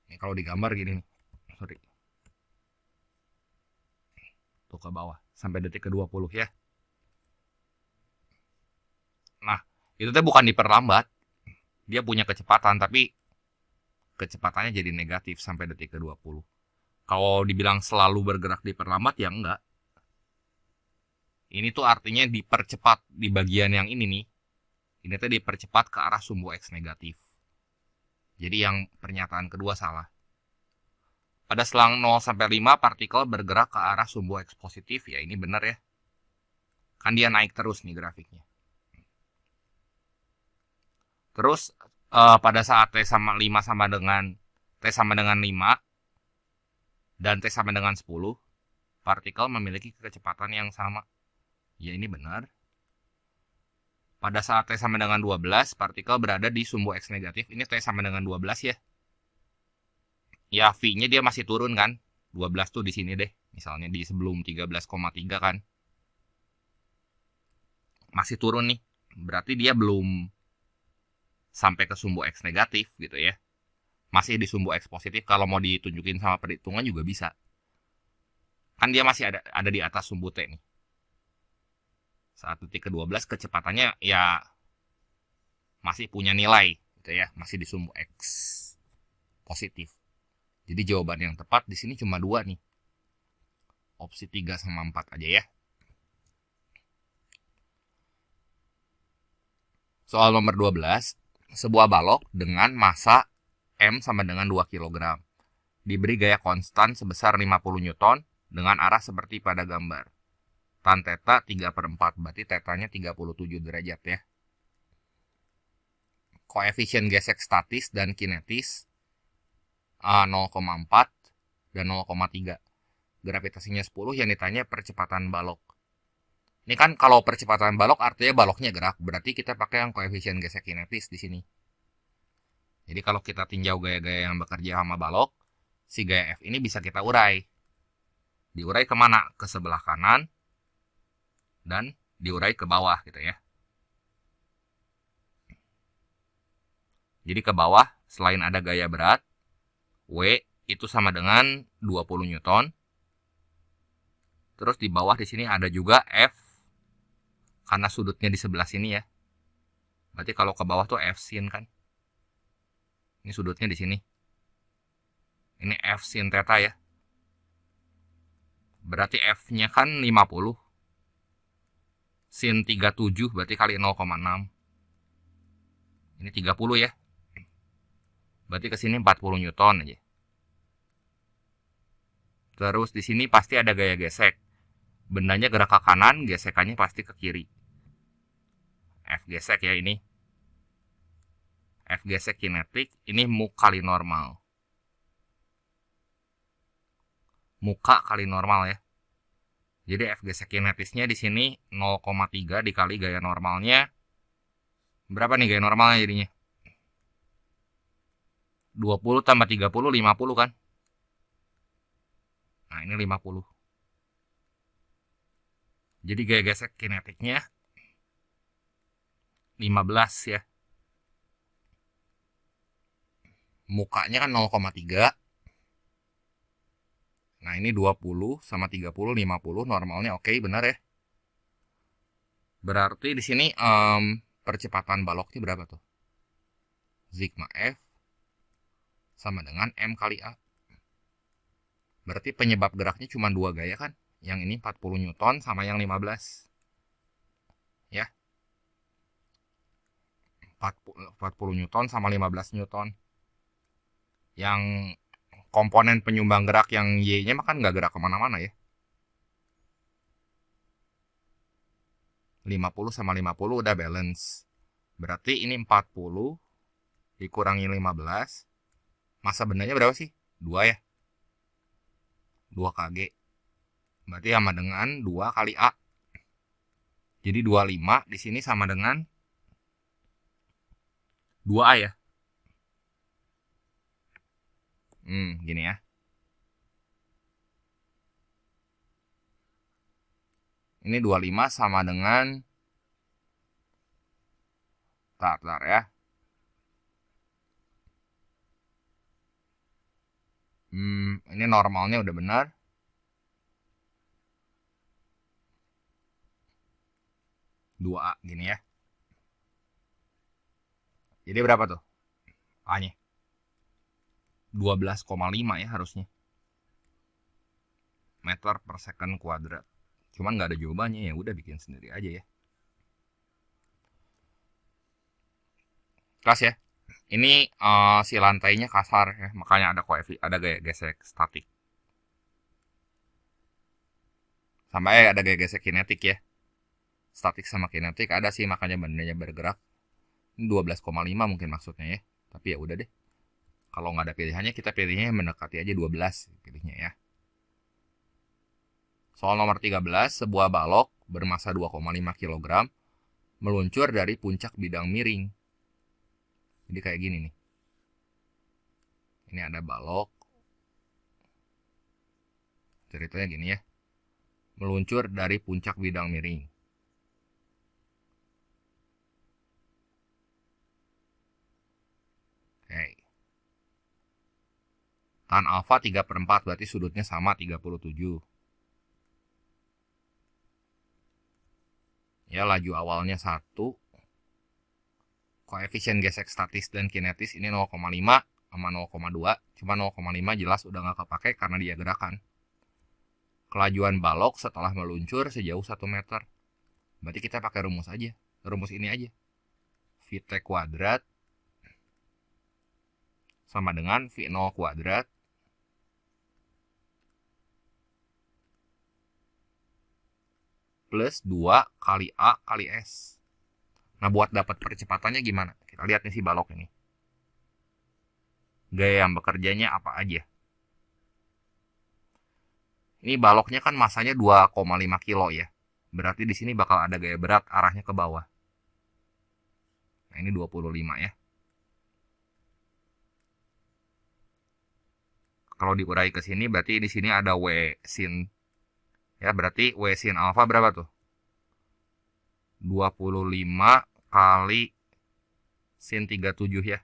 Ini kalau digambar gini nih. Sorry. Tuh ke bawah sampai detik ke-20 ya. Nah, itu tuh bukan diperlambat. Dia punya kecepatan tapi kecepatannya jadi negatif sampai detik ke-20. Kalau dibilang selalu bergerak diperlambat ya enggak. Ini tuh artinya dipercepat di bagian yang ini nih. Ini tuh dipercepat ke arah sumbu X negatif. Jadi yang pernyataan kedua salah. Pada selang 0 sampai 5 partikel bergerak ke arah sumbu X positif, ya ini benar ya. Kan dia naik terus nih grafiknya. Terus pada saat T sama 5 sama dengan T sama dengan 5 dan T sama dengan 10, partikel memiliki kecepatan yang sama. Ya ini benar. Pada saat T sama dengan 12, partikel berada di sumbu X negatif. Ini T sama dengan 12 ya. Ya V-nya dia masih turun kan. 12 tuh di sini deh. Misalnya di sebelum 13,3 kan. Masih turun nih. Berarti dia belum sampai ke sumbu X negatif gitu ya. Masih di sumbu X positif. Kalau mau ditunjukin sama perhitungan juga bisa. Kan dia masih ada di atas sumbu T nih. Saat detik ke-12 kecepatannya ya masih punya nilai gitu ya, masih di sumbu X positif. Jadi jawaban yang tepat di sini cuma 2 nih. Opsi 3 sama 4 aja ya. Soal nomor 12, sebuah balok dengan massa M sama dengan 2 kg diberi gaya konstan sebesar 50 Newton dengan arah seperti pada gambar. Tan theta 3/4, berarti tetanya 37 derajat ya. Koefisien gesek statis dan kinetis 0,4 dan 0,3. Gravitasinya 10, yang ditanya percepatan balok. Ini kan kalau percepatan balok artinya baloknya gerak, berarti kita pakai yang koefisien gesek kinetis di sini. Jadi kalau kita tinjau gaya-gaya yang bekerja sama balok, si gaya F ini bisa kita urai. Diurai kemana? Ke sebelah kanan dan diurai ke bawah gitu ya. Jadi ke bawah selain ada gaya berat, W itu sama dengan 20 Newton. Terus di bawah di sini ada juga F karena sudutnya di sebelah sini ya. Berarti kalau ke bawah tuh F sin kan. Ini sudutnya di sini. Ini F sin theta ya. Berarti F-nya kan 50. Sin 37 berarti kali 0,6. Ini 30 ya. Berarti ke sini 40 Newton aja. Terus di sini pasti ada gaya gesek. Bendanya gerak ke kanan, gesekannya pasti ke kiri. F gesek ya ini. F gesek kinetik, ini mu kali normal. Muka kali normal ya. Jadi F gesek kinetisnya di sini 0,3 dikali gaya normalnya. Berapa nih gaya normalnya jadinya? 20 tambah 30, 50 kan? Nah, ini 50. Jadi gaya gesek kinetiknya 15 ya. Mukanya kan 0,3. Nah, ini 20 sama 30, 50. Normalnya oke, benar ya. Berarti di sini percepatan baloknya berapa tuh? Sigma F sama dengan M kali A. Berarti penyebab geraknya cuma 2 gaya kan? Yang ini 40 Newton sama yang 15. Ya. 40 Newton sama 15 Newton. Yang komponen penyumbang gerak yang Y-nya mah kan nggak gerak kemana-mana ya. 50 sama 50 udah balance. Berarti ini 40 dikurangi 15. Masa bendanya berapa sih? 2 ya. 2 kg. Berarti sama dengan 2 kali A. Jadi 25 di sini sama dengan 2A ya. Gini ya. Ini 25 sama dengan Tar ya. Ini normalnya udah benar. Dua A gini ya. Jadi berapa tuh? A-nya 12,5 ya harusnya. Meter per second kuadrat. Cuman nggak ada jawabannya, ya udah bikin sendiri aja ya. Kelas ya. Ini si lantainya kasar ya, makanya ada gaya gesek statik. Sampai ada gaya gesek kinetik ya. Statik sama kinetik ada sih, makanya bendanya bergerak. Ini 12,5 mungkin maksudnya ya. Tapi ya udah deh. Kalau nggak ada pilihannya, kita pilihnya mendekati aja 12 pilihnya ya. Soal nomor 13, sebuah balok bermasa 2,5 kg meluncur dari puncak bidang miring. Jadi kayak gini nih. Ini ada balok. Ceritanya gini ya. Meluncur dari puncak bidang miring. Oke. Tan alfa 3/4 berarti sudutnya sama 37. Ya, laju awalnya 1. Koefisien gesek statis dan kinetis ini 0,5 sama 0,2. Cuma 0,5 jelas udah nggak kepake karena dia gerakan. Kelajuan balok setelah meluncur sejauh 1 meter. Berarti kita pakai rumus aja. Rumus ini aja. Vt kuadrat sama dengan V0 kuadrat plus 2 kali A kali S. Nah, buat dapat percepatannya gimana? Kita lihat nih si balok ini. Gaya yang bekerjanya apa aja? Ini baloknya kan masanya 2,5 kilo ya. Berarti di sini bakal ada gaya berat arahnya ke bawah. Nah, ini 25 ya. Kalau diurai ke sini berarti di sini ada W sin. Ya, berarti W sin alfa berapa tuh? 25 kali sin 37 ya.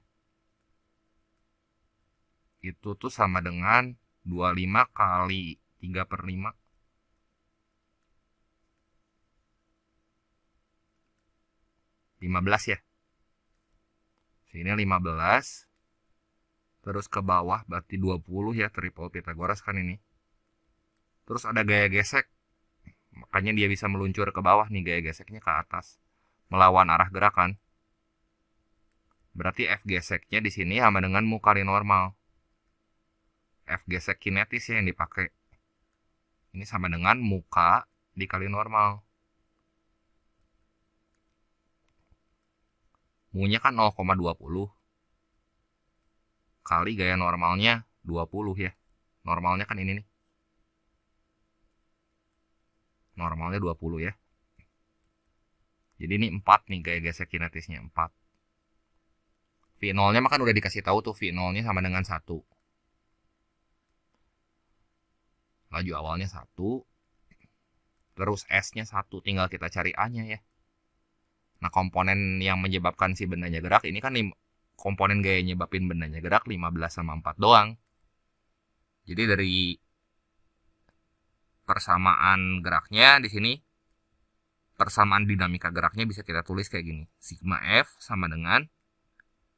Itu tuh sama dengan 25 kali 3/5. (15 ya. Sini 15. Terus ke bawah berarti 20 ya, triple Pythagoras kan ini. Terus ada gaya gesek. Makanya dia bisa meluncur ke bawah nih, gaya geseknya ke atas. Melawan arah gerakan. Berarti F geseknya di sini sama dengan mu kali normal. F gesek kinetis yang dipakai. Ini sama dengan muka dikali normal. Mu-nya kan 0,20. Kali gaya normalnya 20 ya. Normalnya kan ini nih. Normalnya 20 ya. Jadi ini 4 nih gaya gesek kinetisnya, 4. V0-nya kan udah dikasih tahu tuh, V0-nya sama dengan 1. Laju awalnya 1. Terus S-nya 1, tinggal kita cari A-nya ya. Nah, komponen yang menyebabkan si bendanya gerak ini kan komponen gaya nyebabin bendanya gerak 15 sama 4 doang. Jadi dari persamaan geraknya di sini, persamaan dinamika geraknya bisa kita tulis kayak gini. Sigma F sama dengan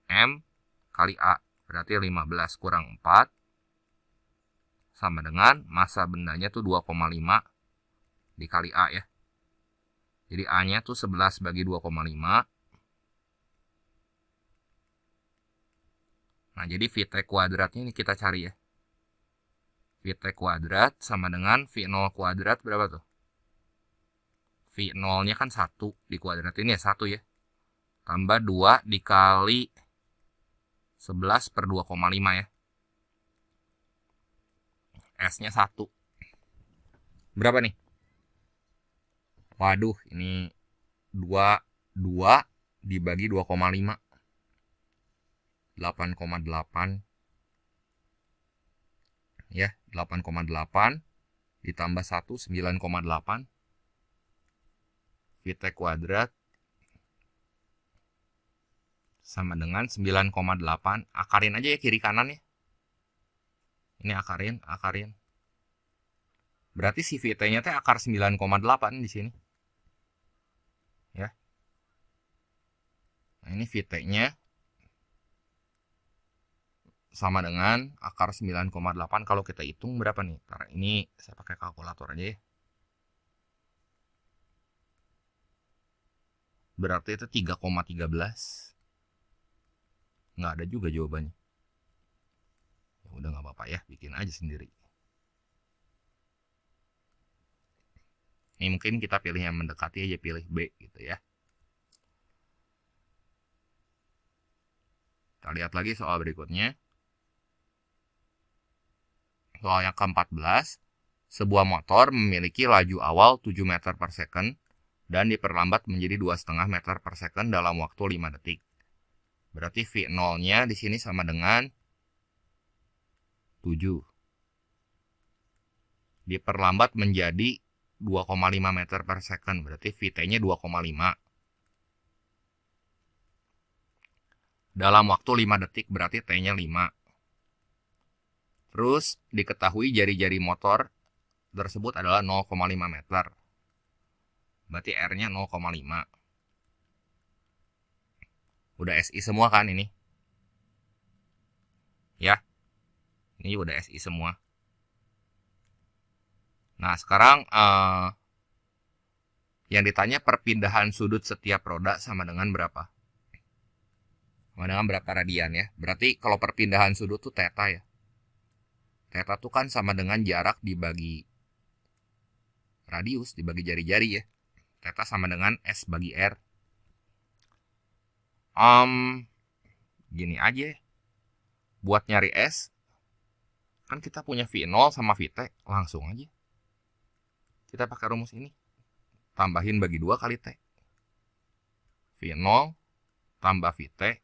M kali A. Berarti 15 kurang 4 sama dengan massa bendanya tuh 2,5 dikali A ya. Jadi A-nya tuh 11 bagi 2,5. Nah, jadi VT kuadratnya ini kita cari ya. VT kuadrat sama dengan V0 kuadrat berapa tuh? V0-nya kan 1 dikuadratin ya, 1 ya. Tambah 2 dikali 11 per 2,5 ya. S-nya 1. Berapa nih? Waduh, ini 2 dibagi 2,5. 8,8. Ya, 8,8 ditambah 1, 9,8. VT kuadrat sama dengan 9,8. Akarin aja ya kiri kanan ya. Ini akarin. Berarti si VT-nya teh akar 9,8 di sini. Ya. Nah, ini VT-nya sama dengan akar 9,8. Kalau kita hitung berapa nih? Ntar ini saya pakai kalkulator aja ya. Berarti itu 3,13. Nggak ada juga jawabannya. Ya udah nggak apa-apa ya, bikin aja sendiri. Ini mungkin kita pilih yang mendekati aja, pilih B gitu ya. Kita lihat lagi soal berikutnya. Soal yang ke-14. Sebuah motor memiliki laju awal 7 meter per second dan diperlambat menjadi 2,5 meter per second dalam waktu 5 detik. Berarti V0-nya di sini sama dengan 7. Diperlambat menjadi 2,5 meter per second. Berarti VT-nya 2,5. Dalam waktu 5 detik berarti T-nya 5. Terus diketahui jari-jari motor tersebut adalah 0,5 meter. Berarti R-nya 0,5. Udah SI semua kan ini? Ya. Ini udah SI semua. Nah, sekarang yang ditanya perpindahan sudut setiap roda sama dengan berapa? Sama dengan berapa radian ya? Berarti kalau perpindahan sudut tuh theta ya. Theta tuh kan sama dengan jarak dibagi radius, dibagi jari-jari ya. Theta sama dengan S bagi R. Gini aja. Buat nyari S, kan kita punya V0 sama VT, langsung aja. Kita pakai rumus ini. Tambahin bagi 2 kali T. V0 tambah VT.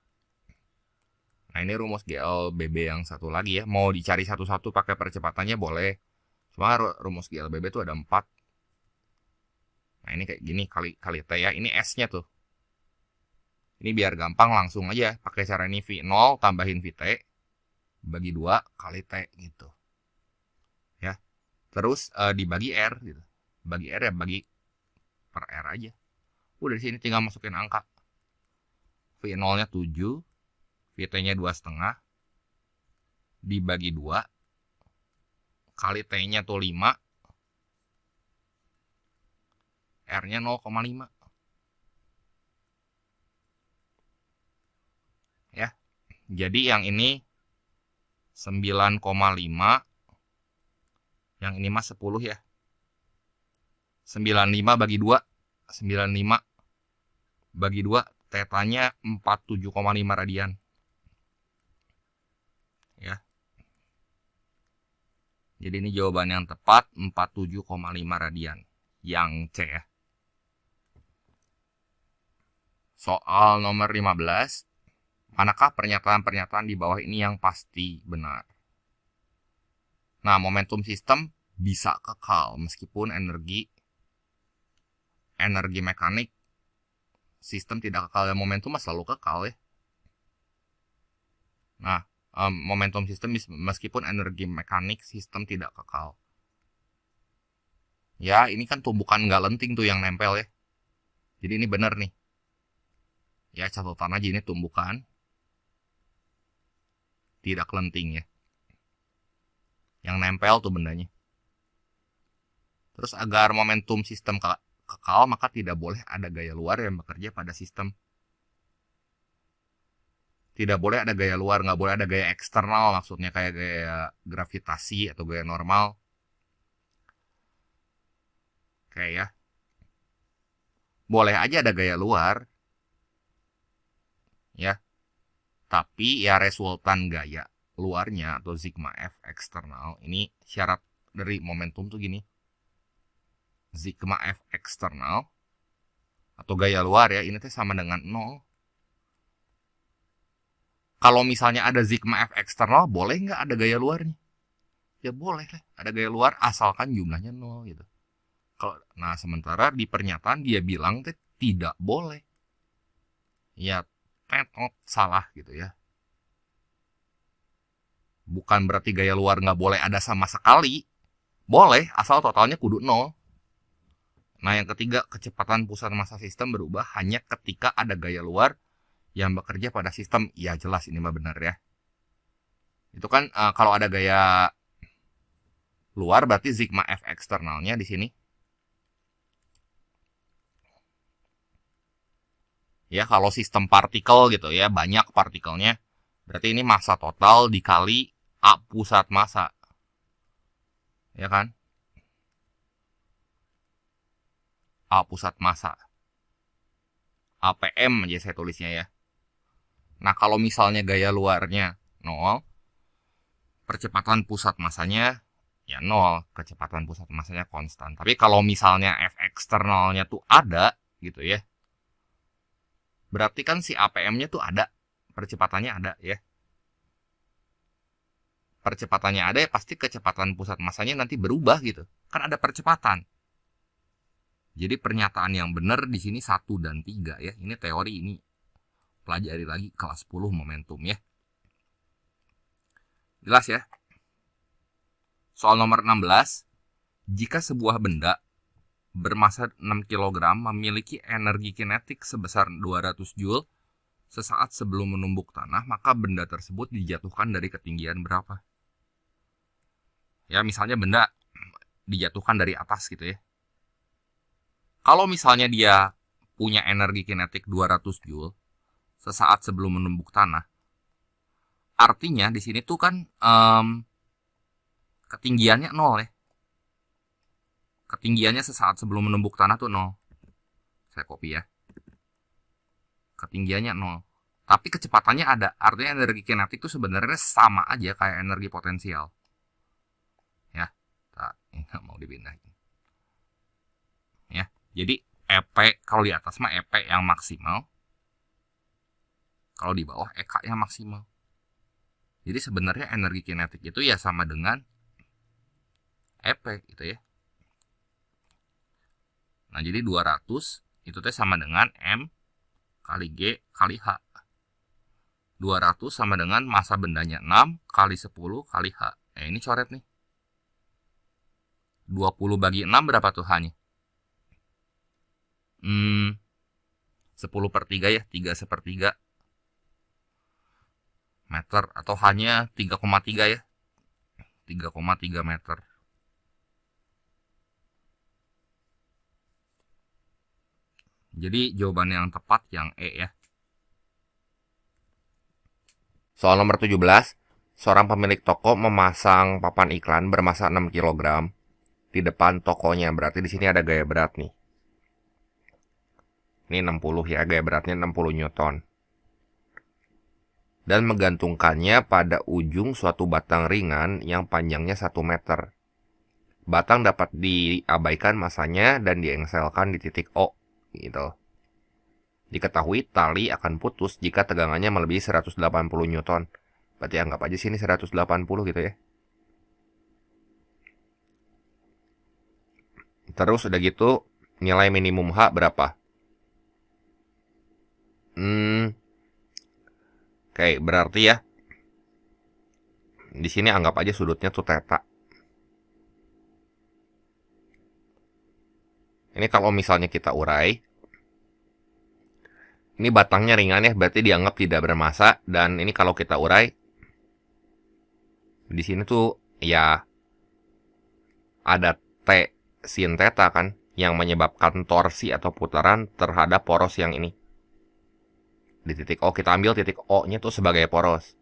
Nah, ini rumus GLBB yang satu lagi ya. Mau dicari satu-satu pakai percepatannya boleh. Cuma rumus GLBB itu ada 4. Nah, ini kayak gini kali T ya. Ini S-nya tuh. Ini biar gampang langsung aja. Pakai cara ini V0 tambahin VT. Bagi 2 kali T gitu. Ya. Terus dibagi R gitu. Bagi R ya bagi per R aja. Udah di sini tinggal masukin angka. V0-nya 7. VT-nya 2,5 dibagi 2 kali T-nya tuh 5, R-nya 0,5 ya. Jadi yang ini 9,5, yang ini mah 10 ya. 95 bagi 2, 95 bagi 2, tetanya 47,5 radian. Ya. Jadi ini jawaban yang tepat 47,5 radian. Yang C ya. Soal nomor 15. Manakah pernyataan-pernyataan di bawah ini yang pasti benar? Nah, momentum sistem bisa kekal meskipun energi mekanik sistem tidak kekal, dan momentum selalu kekal ya. Nah, momentum sistem meskipun energi mekanik sistem tidak kekal. Ya, ini kan tumbukan nggak lenting tuh yang nempel ya. Jadi ini benar nih. Ya, catatan aja ini tumbukan tidak lenting ya. Yang nempel tuh bendanya. Terus agar momentum sistem kekal, maka tidak boleh ada gaya luar yang bekerja pada sistem. Tidak boleh ada gaya luar, nggak boleh ada gaya eksternal, maksudnya kayak gaya gravitasi atau gaya normal. Kayak ya. Boleh aja ada gaya luar, ya. Tapi ya resultan gaya luarnya atau sigma F eksternal, ini syarat dari momentum tuh gini. Sigma F eksternal atau gaya luar ya, ini tuh sama dengan 0. Kalau misalnya ada sigma F eksternal, boleh nggak ada gaya luarnya? Ya boleh lah, ada gaya luar asalkan jumlahnya 0 gitu. Nah, sementara di pernyataan dia bilang tidak boleh. Ya, salah gitu ya. Bukan berarti gaya luar nggak boleh ada sama sekali. Boleh, asal totalnya kudu 0. Nah, yang ketiga, kecepatan pusat massa sistem berubah hanya ketika ada gaya luar yang bekerja pada sistem. Ya jelas ini mah benar ya. Itu kan kalau ada gaya luar berarti sigma F eksternalnya di sini. Ya, kalau sistem partikel gitu ya, banyak partikelnya. Berarti ini massa total dikali A pusat massa. Ya kan? A pusat massa. APM aja saya tulisnya ya. Nah, kalau misalnya gaya luarnya 0, percepatan pusat massanya ya 0, kecepatan pusat massanya konstan. Tapi kalau misalnya F eksternalnya tuh ada gitu ya, berarti kan si APM-nya tuh ada, percepatannya ada ya. Percepatannya ada ya pasti kecepatan pusat massanya nanti berubah gitu. Kan ada percepatan. Jadi pernyataan yang benar di sini 1 dan 3 ya. Ini teori, ini pelajari lagi kelas 10 momentum ya. Jelas ya? Soal nomor 16. Jika sebuah benda bermassa 6 kg memiliki energi kinetik sebesar 200 Joule sesaat sebelum menumbuk tanah, maka benda tersebut dijatuhkan dari ketinggian berapa? Ya, misalnya benda dijatuhkan dari atas gitu ya. Kalau misalnya dia punya energi kinetik 200 Joule sesaat sebelum menumbuk tanah, artinya di sini tuh kan ketinggiannya 0 ya. Ketinggiannya sesaat sebelum menumbuk tanah tuh 0. Saya copy ya. Ketinggiannya 0. Tapi kecepatannya ada. Artinya energi kinetik itu sebenarnya sama aja kayak energi potensial. Ya. Ini nggak mau dipindahin. Ya. Jadi EP kalau di atas mah EP yang maksimal. Kalau di bawah EK yang maksimal. Jadi sebenarnya energi kinetik itu ya sama dengan EP gitu ya. Nah, jadi 200 itu teh sama dengan M kali G kali H. 200 sama dengan massa bendanya 6 kali 10 kali H. Ini coret nih. 20 bagi 6 berapa tuh H-nya? 10/3 ya, 3/3 meter, atau hanya 3,3 ya, 3,3 meter. Jadi jawaban yang tepat yang E ya. Soal nomor 17, seorang pemilik toko memasang papan iklan bermassa 6 kg di depan tokonya. Berarti di sini ada gaya berat nih. Ini 60 ya, gaya beratnya 60 Newton. Dan menggantungkannya pada ujung suatu batang ringan yang panjangnya 1 meter. Batang dapat diabaikan masanya dan diengselkan di titik O. Gitu. Diketahui tali akan putus jika tegangannya melebihi 180 Newton. Berarti anggap aja sini 180 gitu ya. Terus udah gitu nilai minimum H berapa? Oke, berarti ya di sini anggap aja sudutnya tuh theta. Ini kalau misalnya kita urai, ini batangnya ringan ya, berarti dianggap tidak bermassa. Dan ini kalau kita urai, di sini tuh ya ada T sin theta kan, yang menyebabkan torsi atau putaran terhadap poros yang ini. Di titik O, kita ambil titik O-nya tuh sebagai poros.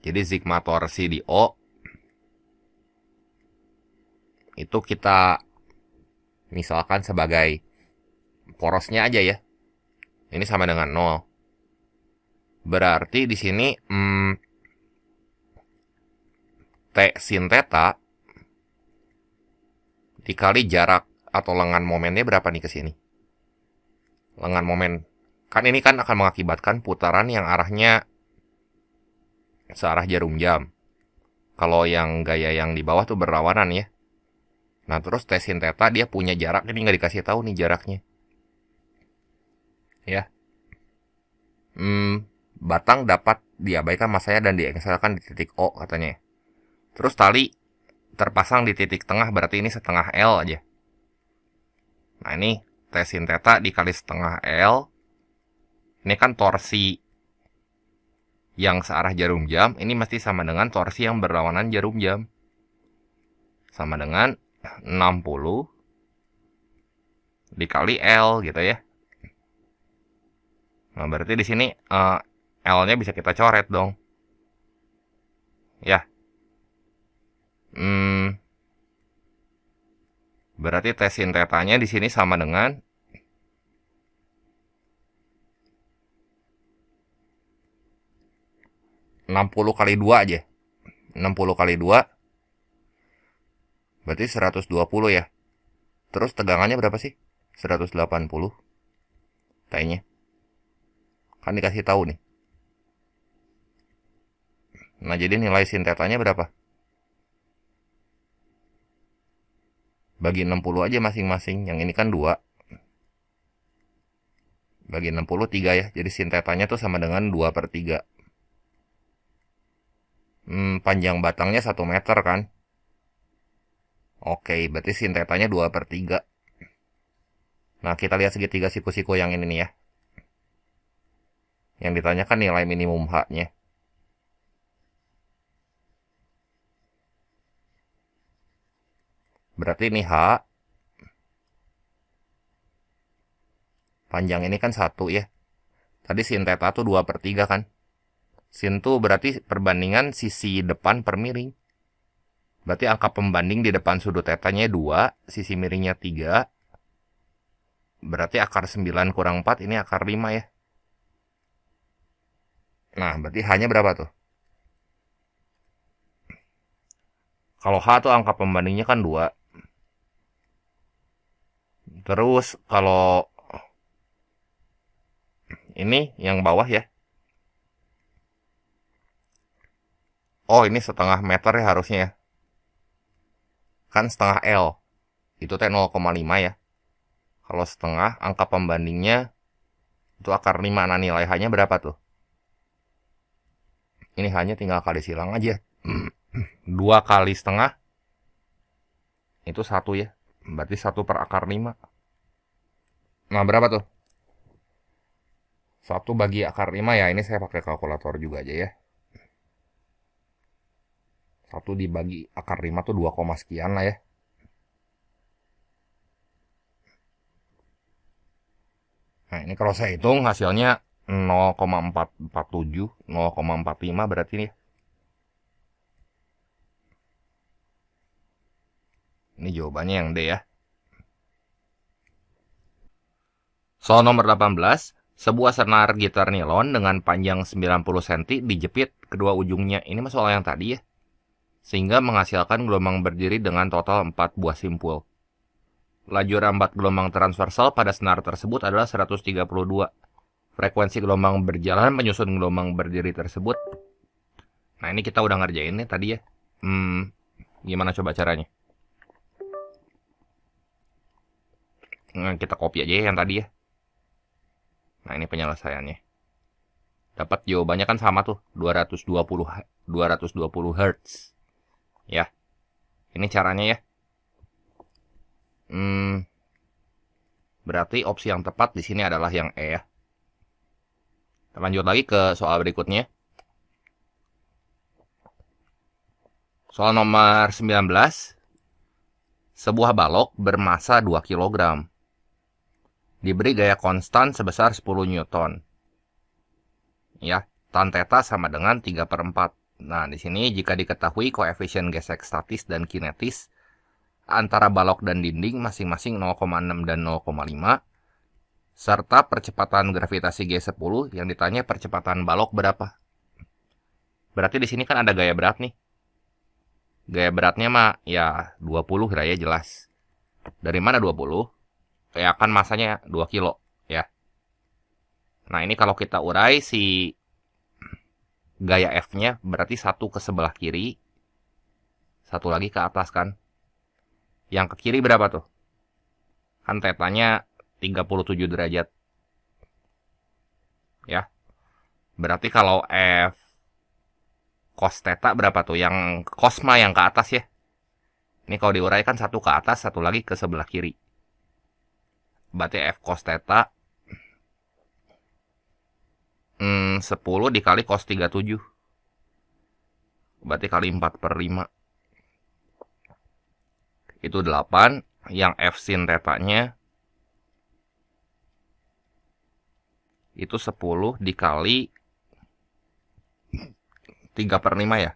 Jadi sigma torsi di O itu kita misalkan sebagai porosnya aja ya. Ini sama dengan 0. Berarti di sini T sin theta dikali jarak atau lengan momennya berapa nih ke sini? Lengan momen. Kan ini kan akan mengakibatkan putaran yang arahnya searah jarum jam. Kalau yang gaya yang di bawah tuh berlawanan ya. Nah terus T sin theta dia punya jarak, ini nggak dikasih tahu nih jaraknya. Ya. Batang dapat diabaikan masanya dan diengselkan di titik O katanya. Terus tali terpasang di titik tengah, berarti ini setengah L aja. Nah ini T sin theta dikali setengah L. Ini kan torsi yang searah jarum jam, ini mesti sama dengan torsi yang berlawanan jarum jam. Sama dengan 60 dikali L gitu ya. Nah, berarti di sini L-nya bisa kita coret dong. Ya. Berarti T sin theta-nya di sini sama dengan 60 kali 2 aja. 60 kali 2 berarti 120 ya. Terus tegangannya berapa sih? 180 T-nya. Kan dikasih tahu nih. Nah, jadi nilai sin theta-nya berapa? Bagi 60 aja masing-masing. Yang ini kan 2. Bagi 60, 3 ya. Jadi sin theta-nya tuh sama dengan 2/3. Panjang batangnya 1 meter kan? Oke, berarti sin theta-nya 2/3. Nah, kita lihat segitiga siku-siku yang ini nih ya. Yang ditanyakan nilai minimum H-nya. Berarti ini H. Panjang ini kan 1 ya. Tadi sin theta tuh 2/3 kan. Sin tuh berarti perbandingan sisi depan per miring. Berarti angka pembanding di depan sudut theta-nya 2, sisi miringnya 3. Berarti akar 9 kurang 4, ini akar 5 ya. Nah, berarti H-nya berapa tuh? Kalau H tuh angka pembandingnya kan 2. Terus kalau ini yang bawah ya. Oh, ini setengah meter ya harusnya ya. Kan setengah L. Itu teh 0,5 ya. Kalau setengah, angka pembandingnya itu akar 5. Nah, nilai H-nya berapa tuh? Ini H-nya tinggal kali silang aja. 2 kali setengah. Itu 1 ya. Berarti 1 per akar 5. Nah, berapa tuh? 1 bagi akar 5 ya. Ini saya pakai kalkulator juga aja ya. 1 dibagi akar 5 tuh 2, sekian lah ya. Nah, ini kalau saya hitung hasilnya 0,447, 0,45 berarti nih. Ini jawabannya yang D ya. Soal nomor 18, sebuah senar gitar nilon dengan panjang 90 cm dijepit kedua ujungnya. Ini soal yang tadi ya. Sehingga menghasilkan gelombang berdiri dengan total 4 buah simpul. Laju rambat gelombang transversal pada senar tersebut adalah 132. Frekuensi gelombang berjalan menyusun gelombang berdiri tersebut. Nah, ini kita udah ngerjain nih tadi ya. Gimana coba caranya? Nah, kita copy aja yang tadi ya. Nah, ini penyelesaiannya. Dapat jawabannya kan sama tuh, 220 Hz. Ya. Ini caranya ya. Berarti opsi yang tepat di sini adalah yang E ya. Kita lanjut lagi ke soal berikutnya. Soal nomor 19. Sebuah balok bermasa 2 kg. Diberi gaya konstan sebesar 10 Newton. Ya, tan theta sama dengan 3/4. Nah, di sini jika diketahui koefisien gesek statis dan kinetis antara balok dan dinding masing-masing 0,6 dan 0,5, serta percepatan gravitasi G10, yang ditanya percepatan balok berapa. Berarti di sini kan ada gaya berat nih. Gaya beratnya mah ya 20 lah ya, jelas. Dari mana 20? Ya kan masanya 2 kilo ya. Nah, ini kalau kita urai si gaya F-nya berarti satu ke sebelah kiri, satu lagi ke atas kan. Yang ke kiri berapa tuh? Kan tetanya 37 derajat. Ya. Berarti kalau F cos theta berapa tuh? Yang cos mah yang ke atas ya. Ini kalau diuraikan satu ke atas, satu lagi ke sebelah kiri. Berarti F cos theta 10 dikali cos 37. Berarti kali 4/5. Itu 8. Yang F sin theta-nya itu 10 dikali 3/5 ya.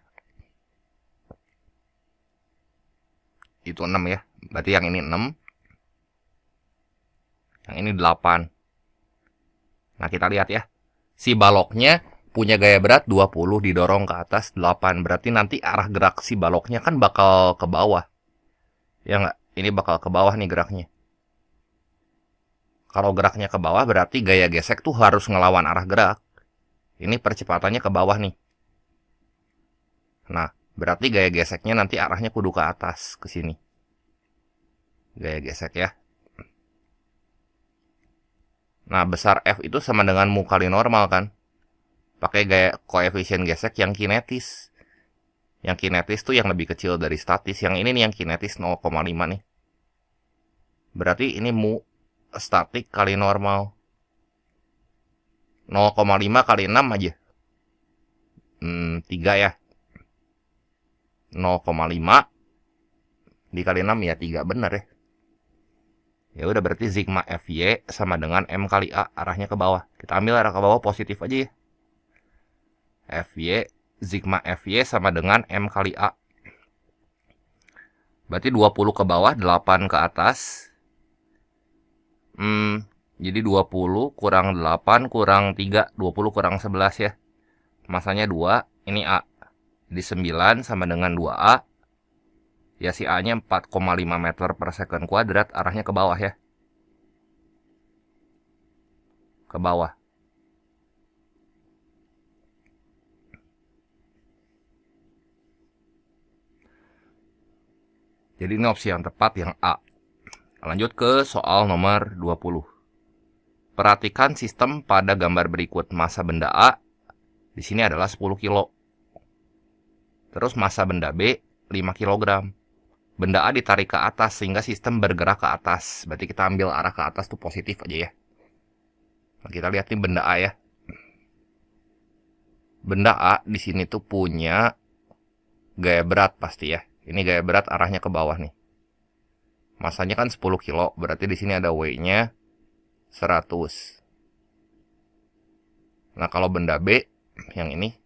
Itu 6 ya. Berarti yang ini 6. Yang ini 8. Nah, kita lihat ya. Si baloknya punya gaya berat 20 didorong ke atas 8. Berarti nanti arah gerak si baloknya kan bakal ke bawah. Ya nggak? Ini bakal ke bawah nih geraknya. Kalau geraknya ke bawah berarti gaya gesek tuh harus ngelawan arah gerak. Ini percepatannya ke bawah nih. Nah, berarti gaya geseknya nanti arahnya kudu ke atas, ke sini. Gaya gesek ya. Nah, besar F itu sama dengan mu kali normal kan. Pakai gaya koefisien gesek yang kinetis. Yang kinetis tuh yang lebih kecil dari statis. Yang ini nih yang kinetis 0,5 nih. Berarti ini mu statik kali normal. 0,5 kali 6 aja. 3 ya. 0,5 dikali 6 ya 3, bener ya. Ya udah, berarti sigma Fy sama dengan M kali A, arahnya ke bawah. Kita ambil arah ke bawah positif aja ya. Fy, sigma Fy sama dengan M kali A. Berarti 20 ke bawah, 8 ke atas. Jadi 20 kurang 8 kurang 3, 20 kurang 11 ya. Masanya 2, ini A. Jadi 9 sama dengan 2A. Ya, si A-nya 4,5 meter per second kuadrat, arahnya ke bawah ya. Ke bawah. Jadi ini opsi yang tepat, yang A. Lanjut ke soal nomor 20. Perhatikan sistem pada gambar berikut. Massa benda A di sini adalah 10 kilo. Terus massa benda B 5 kg. Benda A ditarik ke atas sehingga sistem bergerak ke atas. Berarti kita ambil arah ke atas tuh positif aja ya. Nah, kita lihat nih benda A ya. Benda A di sini tuh punya gaya berat pasti ya. Ini gaya berat arahnya ke bawah nih. Masanya kan 10 kilo, berarti di sini ada W-nya 100. Nah, kalau benda B yang ini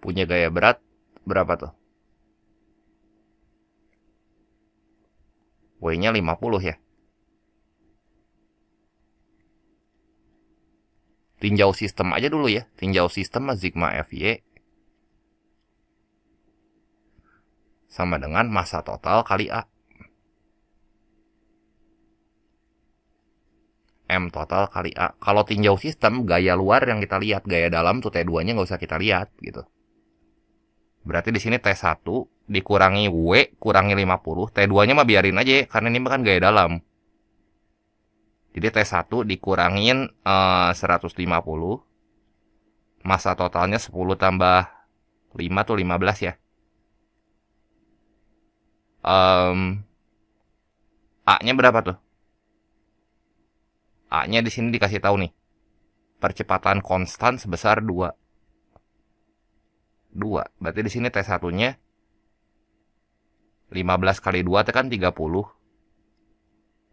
punya gaya berat berapa tuh? W-nya 50 ya. Tinjau sistem aja dulu ya. Tinjau sistem sigma Fy sama dengan massa total kali A. M total kali A. Kalau tinjau sistem, gaya luar yang kita lihat, gaya dalam tuh T2-nya nggak usah kita lihat gitu. Berarti di sini T1 dikurangi W kurangi 50, T2-nya mah biarin aja karena ini kan gaya dalam. Jadi T1 dikurangin 150. Massa totalnya 10 tambah 5 tuh 15 ya. A-nya berapa tuh? A-nya di sini dikasih tahu nih. Percepatan konstan sebesar 2. 2. Berarti di sini T1-nya 15 kali 2 itu kan 30.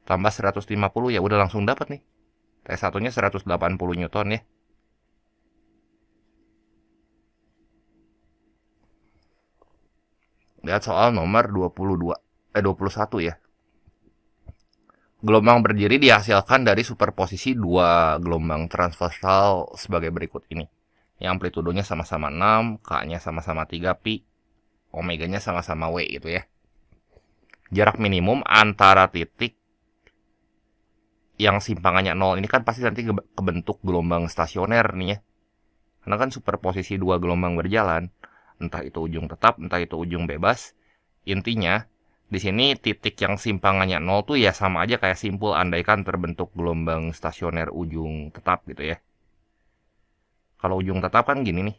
Tambah 150 ya udah langsung dapat nih. T1-nya 180 Newton ya. Lihat soal nomor 21 ya. Gelombang berdiri dihasilkan dari superposisi dua gelombang transversal sebagai berikut ini. Yang amplitudonya sama-sama 6, K-nya sama-sama 3 pi, omeganya sama-sama W gitu ya. Jarak minimum antara titik yang simpangannya 0 ini kan pasti nanti kebentuk gelombang stasioner nih ya. Karena kan superposisi dua gelombang berjalan, entah itu ujung tetap, entah itu ujung bebas. Intinya di sini titik yang simpangannya 0 tuh ya sama aja kayak simpul andaikan terbentuk gelombang stasioner ujung tetap gitu ya. Kalau ujung tetap kan gini nih.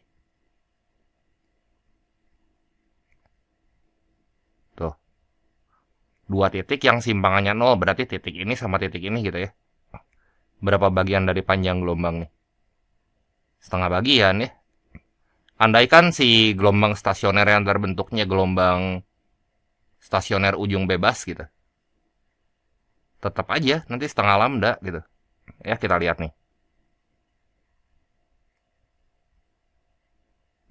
Tuh. Dua titik yang simpangannya 0 berarti titik ini sama titik ini gitu ya. Berapa bagian dari panjang gelombang nih? Setengah bagian ya. Andaikan si gelombang stasioner yang terbentuknya gelombang stasioner ujung bebas gitu. Tetap aja nanti setengah lambda gitu. Ya kita lihat nih.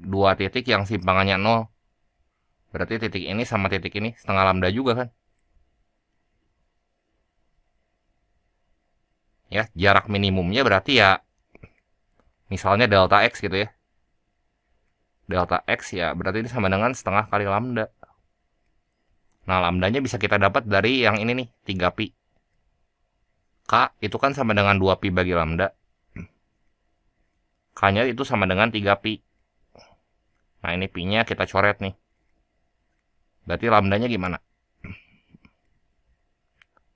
Dua titik yang simpangannya 0. Berarti titik ini sama titik ini setengah lambda juga kan. Ya, jarak minimumnya berarti ya misalnya delta X gitu ya. Delta X ya berarti ini sama dengan setengah kali lambda. Nah, lambdanya bisa kita dapat dari yang ini nih, 3 pi. K itu kan sama dengan 2 pi bagi lambda. K-nya itu sama dengan 3 pi. Nah, ini pi-nya kita coret nih. Berarti lambdanya gimana?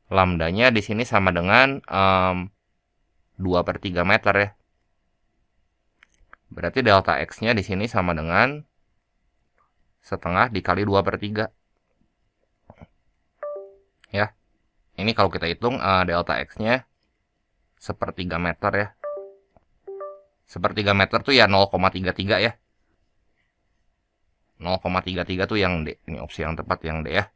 Lambdanya di sini sama dengan 2/3 meter ya. Berarti delta X-nya di sini sama dengan setengah dikali 2/3. Ya. Ini kalau kita hitung delta X-nya 1/3 meter ya. 1/3 meter tuh ya 0,33 ya. 0,33 tuh yang D. Ini opsi yang tepat yang D ya.